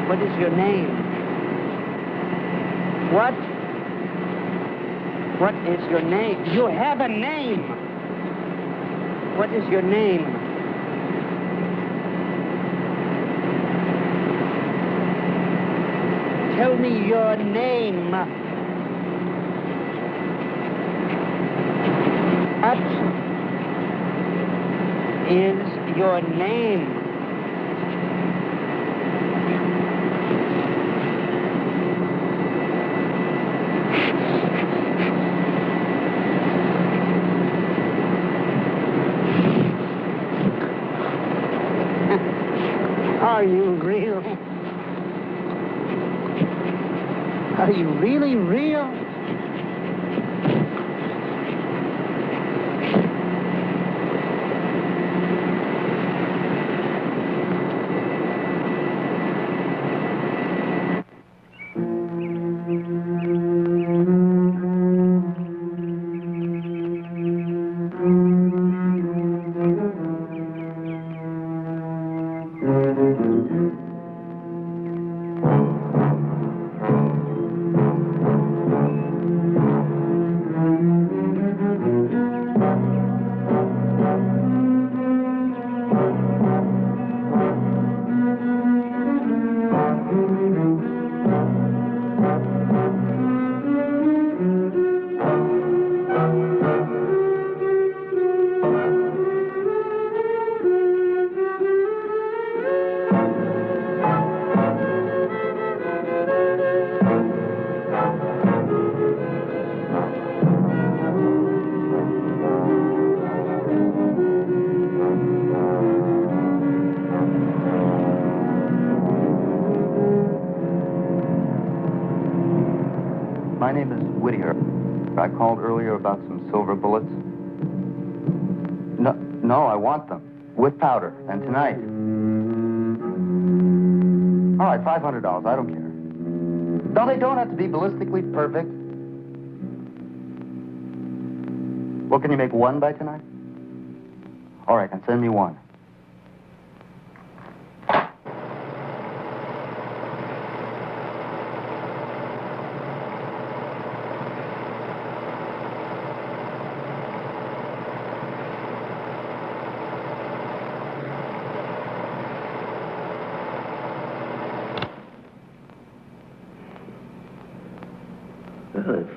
What is your name? What? What is your name? You have a name. What is your name? Tell me your name. What is your name? Are you real? Are you really real? My name is Whittier. I called earlier about some silver bullets. No, I want them. With powder. And tonight. All right, $500. I don't care. No, they don't have to be ballistically perfect. Well, can you make one by tonight? All right, then send me one. Well, if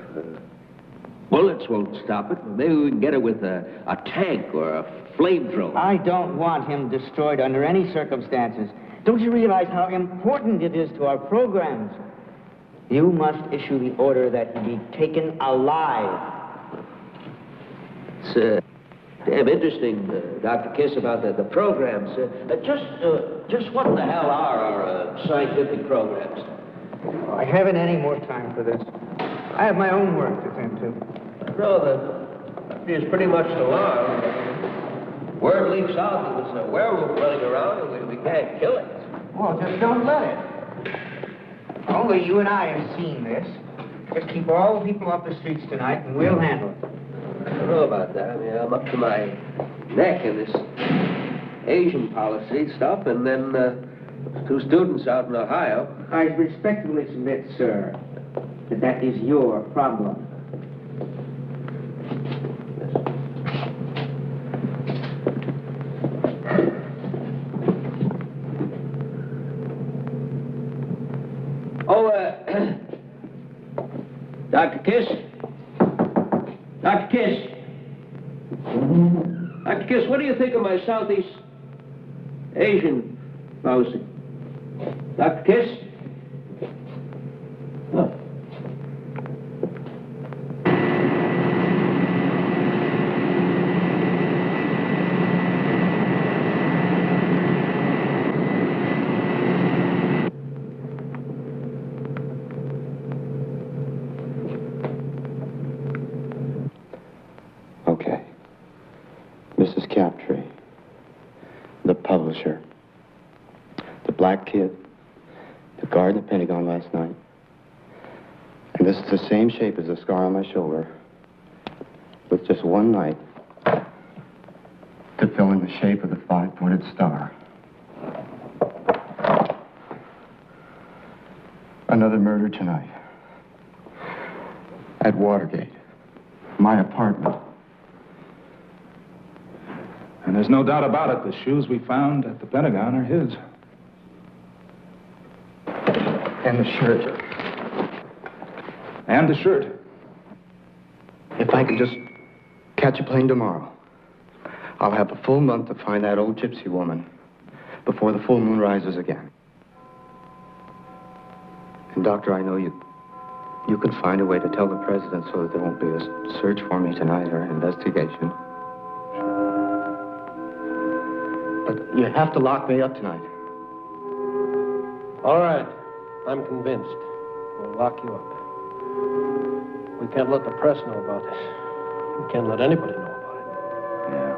bullets won't stop it. Maybe we can get it with a tank or a flamethrower. I don't want him destroyed under any circumstances. Don't you realize how important it is to our programs? You must issue the order that he be taken alive. It's damn interesting, Dr. Kiss, about the programs. Just what the hell are our scientific programs? I haven't any more time for this. I have my own work to tend to. No, it's pretty much alarmed. Word leaks out that there's a werewolf running around and we can't kill it. Well, just don't let it. Only you and I have seen this. Just keep all the people off the streets tonight and we'll handle it. I don't know about that. I mean, I'm up to my neck in this Asian policy stuff, and then 2 students out in Ohio. I respectfully submit, sir, that is your problem. Oh, Dr. Kiss? Dr. Kiss? Dr. Kiss, what do you think of my Southeast Asian policy? Dr. Kiss? Oh. Okay. Mrs. Captree, the publisher, the black kid, the guard in the Pentagon last night, and this is the same shape as the scar on my shoulder, with just one night to fill in the shape of the 5-pointed star. Another murder tonight. At Watergate, my apartment. And there's no doubt about it, the shoes we found at the Pentagon are his. And the shirt. And the shirt. If I could just catch a plane tomorrow, I'll have a full month to find that old gypsy woman before the full moon rises again. And, Doctor, I know you could find a way to tell the president so that there won't be a search for me tonight or an investigation. But you have to lock me up tonight. All right. I'm convinced. We'll lock you up. We can't let the press know about this. We can't let anybody know about it. Yeah.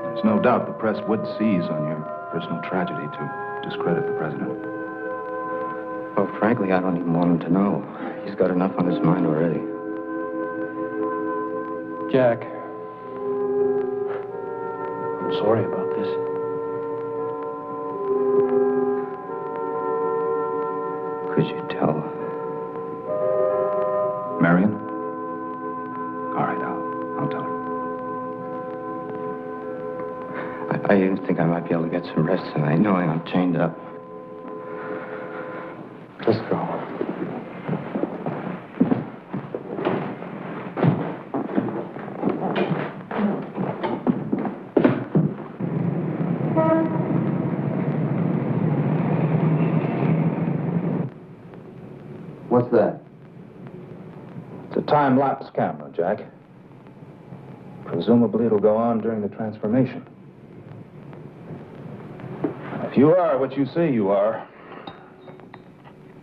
There's no doubt the press would seize on your personal tragedy to discredit the president. Well, frankly, I don't even want him to know. He's got enough on his mind already. Jack, I'm sorry about this. Could you tell? Marion? All right, I'll tell her. I even think I might be able to get some rest tonight, knowing I'm chained up. Let's go. What's that? It's a time-lapse camera, Jack. Presumably it'll go on during the transformation. If you are what you say you are,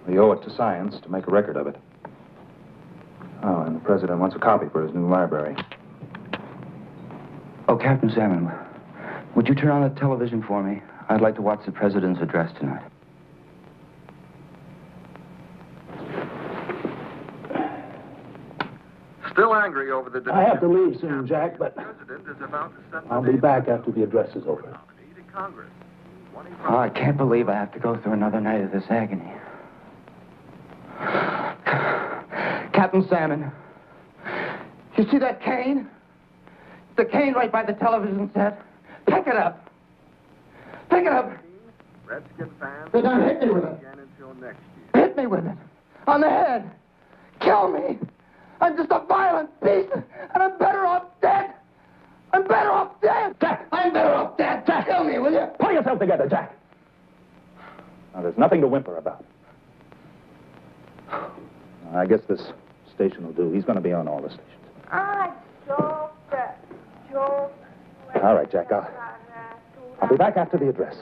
we owe it to science to make a record of it. Oh, and the president wants a copy for his new library. Oh, Captain Salmon, would you turn on the television for me? I'd like to watch the president's address tonight. Still angry over the... I have to leave soon, Jack, but I'll be back after the address is over. Oh, I can't believe I have to go through another night of this agony. Captain Salmon, you see that cane? The cane right by the television set. Pick it up. Pick it up. Redskin fans... They're gonna hit me with it. Again until next year. Hit me with it. On the head. Kill me. I'm just a violent beast, and I'm better off dead. I'm better off dead. Jack! I'm better off dead. Jack! Kill me, will you? Pull yourself together, Jack. Now, there's nothing to whimper about. I guess this station will do. He's going to be on all the stations. All right, Jack, I'll be back after the address.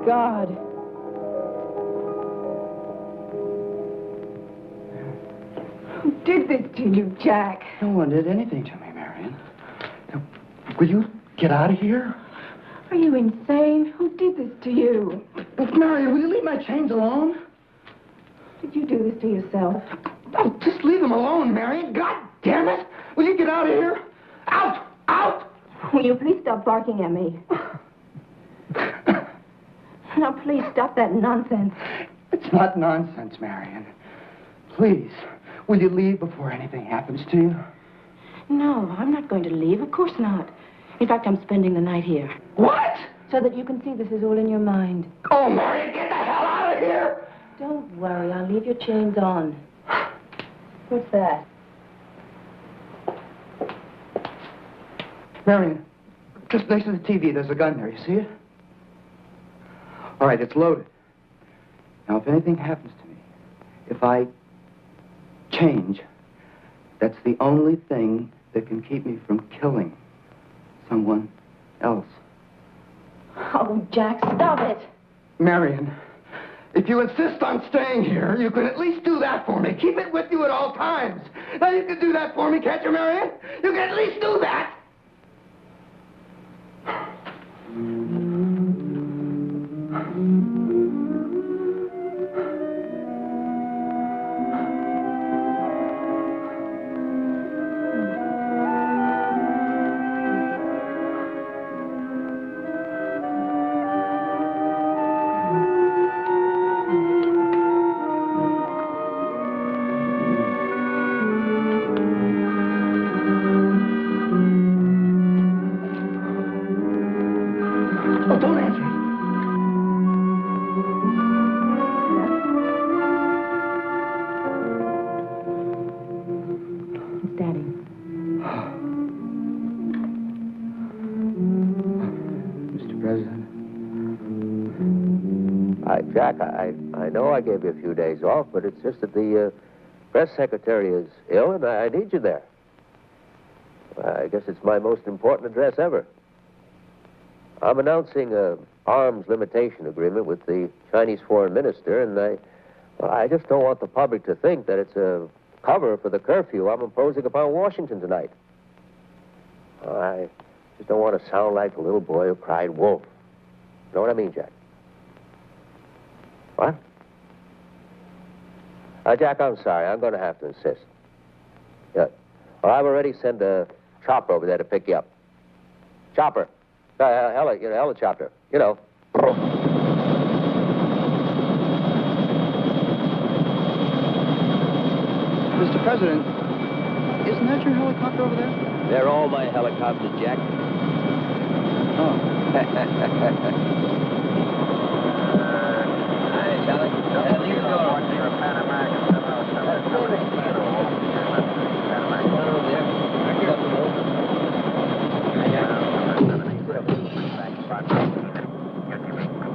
God. Who did this to you, Jack? No one did anything to me, Marion. Now, will you get out of here? Are you insane? Who did this to you? But, Marion, will you leave my chains alone? Did you do this to yourself? Oh, just leave them alone, Marion. God damn it! Will you get out of here? Out! Out! Will you please stop barking at me? Now, please stop that nonsense. It's not nonsense, Marion. Please, will you leave before anything happens to you? No, I'm not going to leave. Of course not. In fact, I'm spending the night here. What? So that you can see this is all in your mind. Oh, Marion, get the hell out of here! Don't worry, I'll leave your chains on. What's that? Marion, just next to the TV, there's a gun there. You see it? All right, it's loaded. Now, if anything happens to me, if I change, that's the only thing that can keep me from killing someone else. Oh, Jack, stop it. Marion, if you insist on staying here, you can at least do that for me. Keep it with you at all times. Now, you can do that for me, can't you, Marion? You can at least do that. Jack, I know I gave you a few days off, but it's just that the press secretary is ill, and I need you there. I guess it's my most important address ever. I'm announcing an arms limitation agreement with the Chinese foreign minister, and I just don't want the public to think that it's a cover for the curfew I'm imposing upon Washington tonight. I just don't want to sound like the little boy who cried wolf. You know what I mean, Jack? What? Jack, I'm sorry. I'm going to have to insist. Yeah. Well, I've already sent a chopper over there to pick you up. Chopper. Helicopter. You know. Mr. President, isn't that your helicopter over there? They're all my helicopters, Jack. Oh.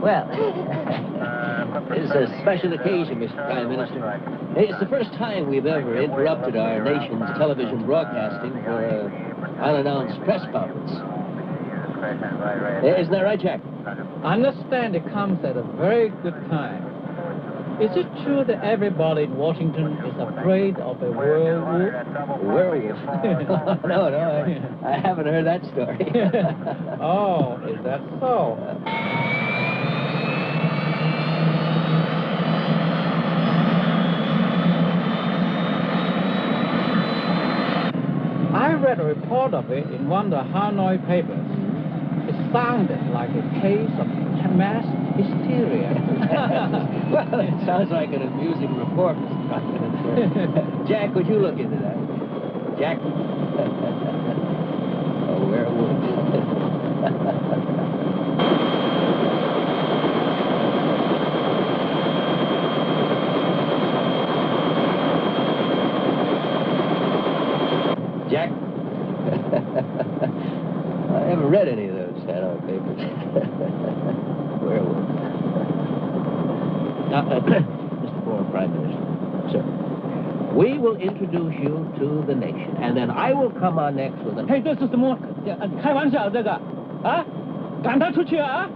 Well, it's a special occasion, Mr. Prime Minister. It's the first time we've ever interrupted our nation's television broadcasting for an unannounced press conference. Isn't that right, Jack? I understand it comes at a very good time. Is it true that everybody in Washington is afraid of a werewolf? Werewolf? No, I haven't heard that story. Oh, is that so? I read a report of it in one of the Hanoi papers. It sounded like a case of mass hysteria. Well, it sounds like an amusing report, Mr. Prime Minister. Jack, would you look into that? Jack? A werewolf. Jack? I haven't read any of those Hanoi papers. Werewolf. Mr. Former Prime Minister, sir, we will introduce you to the nation, and then I will come on next with an... Hey, 这是什么？开玩笑这个啊？赶他出去啊？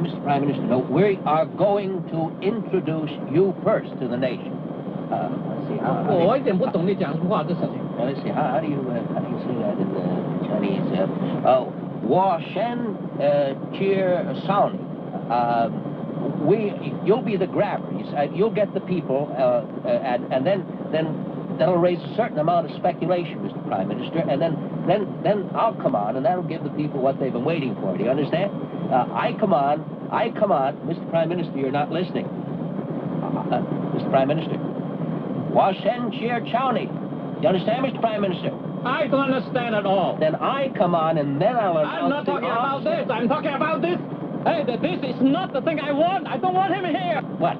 Mr. Prime Minister, no, we are going to introduce you first to the nation. Let's see, how... 我一点不懂你讲什么话，这事情。Let's see, how do you say that in Chinese? Wa Shen Cheer Sound. You'll be the grabber. You'll get the people, and then that'll raise a certain amount of speculation, Mr. Prime Minister, and then I'll come on, and that'll give the people what they've been waiting for. Do you understand? I come on, Mr. Prime Minister, you're not listening. Mr. Prime Minister. Wa Shen Cheer Chowny. You understand, Mr. Prime Minister? I don't understand at all. Then I come on, and then I'll... I'm not talking about this. I'm talking about this. Hey, this is not the thing I want. I don't want him here. What?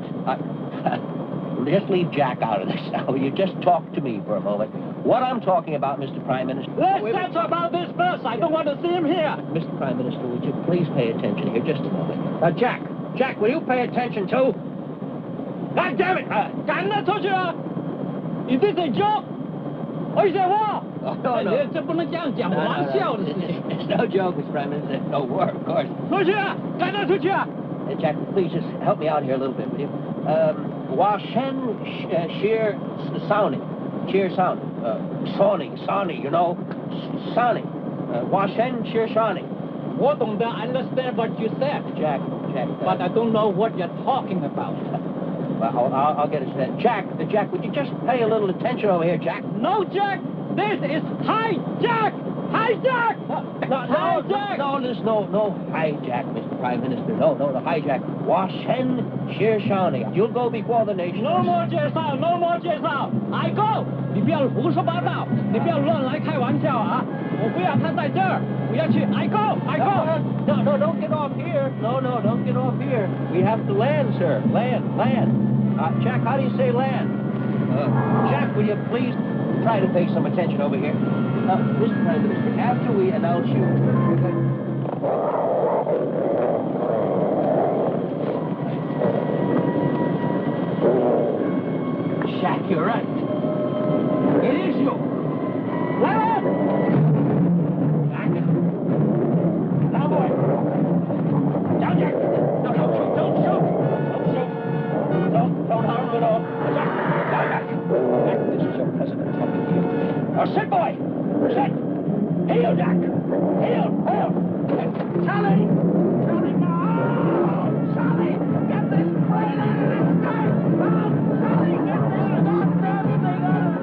Just leave Jack out of this now. You just talk to me for a moment. What I'm talking about, Mr. Prime Minister... Let's talk about this first. I don't want to see him here. Mr. Prime Minister, would you please pay attention here just a moment? Jack, will you pay attention too? God damn it! 赶他出去啊! Is this a joke? Or is it war? Oh, no. 这不能这样讲玩笑的事情。 It's no joke, Mr. Prime Minister. No war, of course. 出去啊！赶他出去啊！ Jack, please just help me out here a little bit, will you? Wa Shen Sheer Sounding. Cheer Sounding. Sony, you know. Sony. Wa Shen Sheer Sony. 我懂得 understand what you said, Jack. But I don't know what you're talking about. Well, I'll get it straight. Jack, would you just pay a little attention over here, Jack? No, Jack! This is hijack! Hijack! Hijack! No, there's no hijack, Mr. Prime Minister. No, hijack. Wa Shen Sheer Shawnee. You'll go before the nation. No more 介绍 I go! 你不要胡说八道，你不要乱来开玩笑啊！我不要他在这儿，我要去 I go! No, don't get off here. No, don't get off here. We have to land, sir. Land. Jack, how do you say land? Jack, will you please try to pay some attention over here? Mr. Prime Minister, after we announce you... Jack, you're right. It is you. Land! Jack. Now, boy. Down, Jack. No, don't shoot. Don't harm him at all. Jack, down, Jack. This is your president talking to you. Now, sit, boy. Sit. Heel, Jack. Heel. Charlie, no. Charlie, get this plane out of this thing. Charlie, get this goddamn thing out of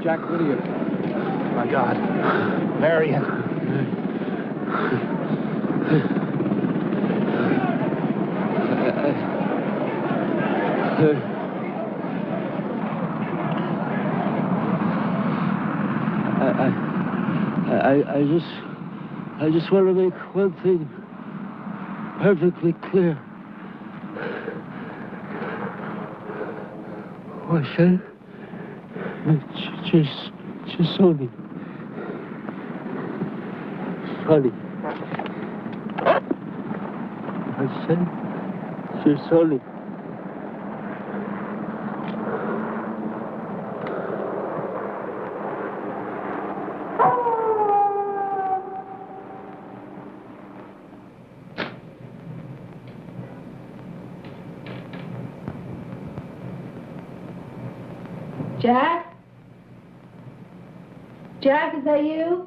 Jack, what are you? My God. Marion. I just want to make one thing perfectly clear. Why, Shannon? Just Sonny. Sonny. I said, just Sonny. Jack? Jack, is that you?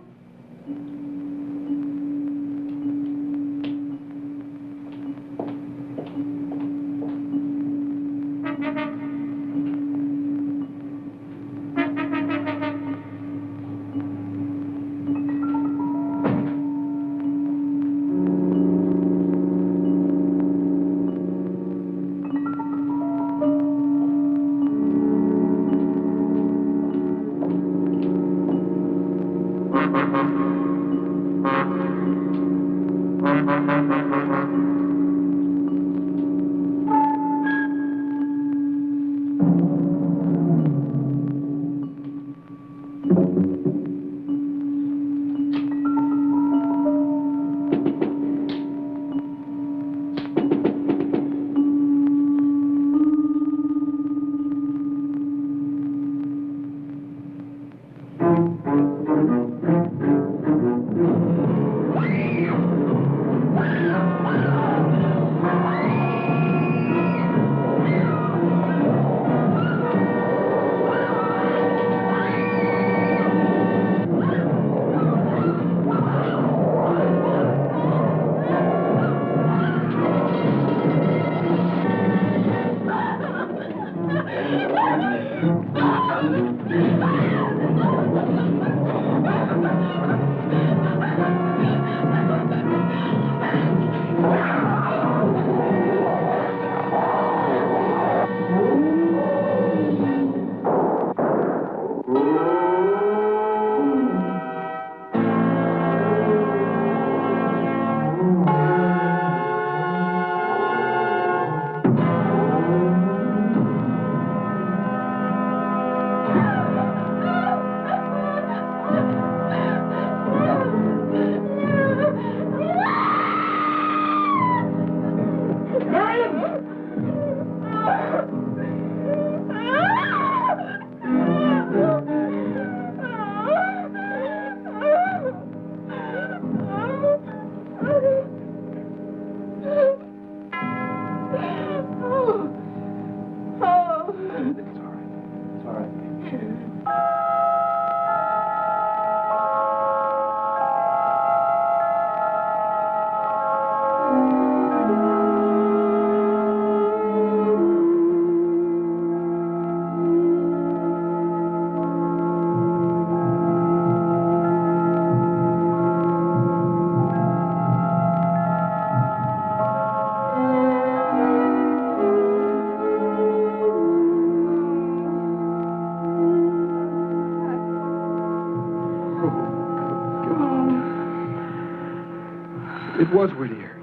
It was Whittier.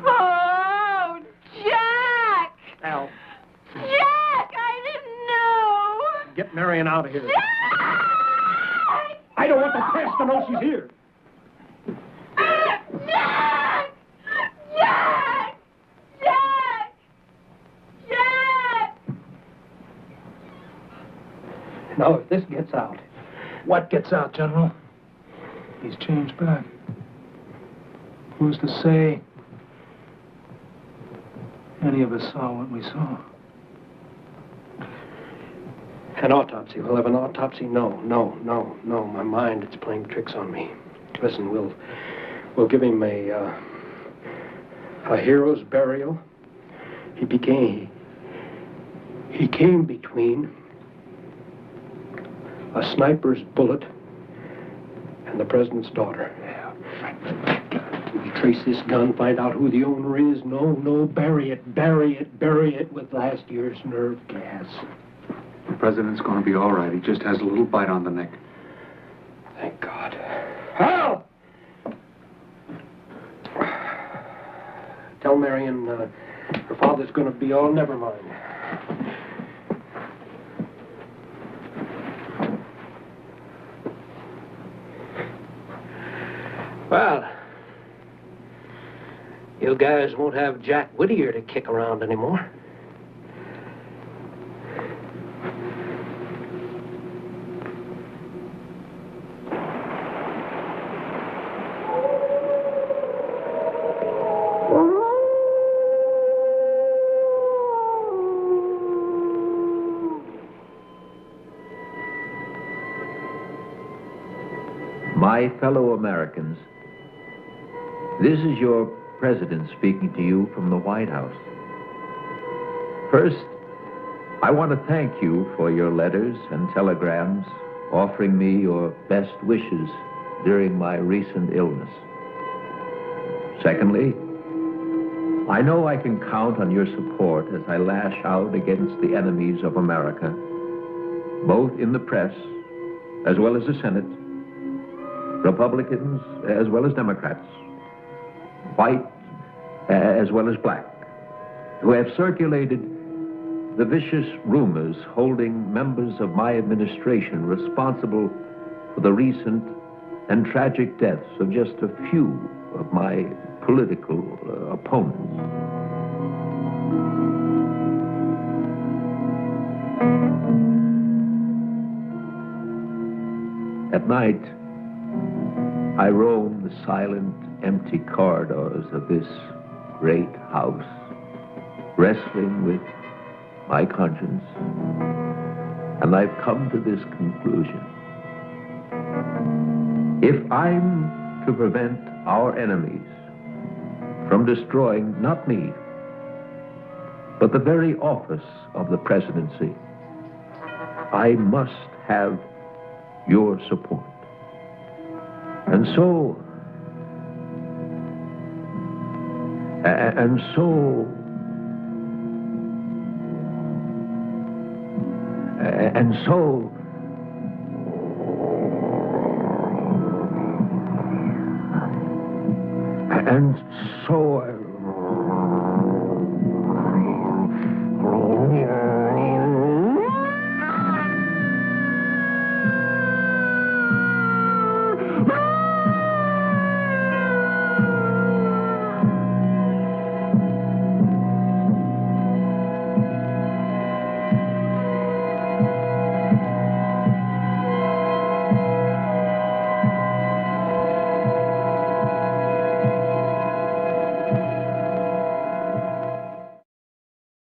Oh, Jack! Al, Jack, I didn't know! get Marion out of here. Jack! I don't want the press to know she's here. Jack! Jack! Jack! Jack! Now, if this gets out... What gets out, General? He's changed back. Who's to say any of us saw what we saw? An autopsy. We'll have an autopsy? No. My mind, it's playing tricks on me. Listen, we'll give him a hero's burial. He came between a sniper's bullet, and the president's daughter. We trace this gun, find out who the owner is. No, bury it with last year's nerve gas. The president's going to be all right. He just has a little bite on the neck. Thank God. Hal! Tell Marion her father's going to be all never mind. Well, you guys won't have Jack Whittier to kick around anymore. My fellow Americans, this is your president speaking to you from the White House. First, I want to thank you for your letters and telegrams offering me your best wishes during my recent illness. Secondly, I know I can count on your support as I lash out against the enemies of America, both in the press as well as the Senate, Republicans as well as Democrats, white as well as black, who have circulated the vicious rumors holding members of my administration responsible for the recent and tragic deaths of just a few of my political opponents. At night, I roam the silent, empty corridors of this great house, wrestling with my conscience, and I've come to this conclusion. If I'm to prevent our enemies from destroying not me, but the very office of the presidency, I must have your support. And so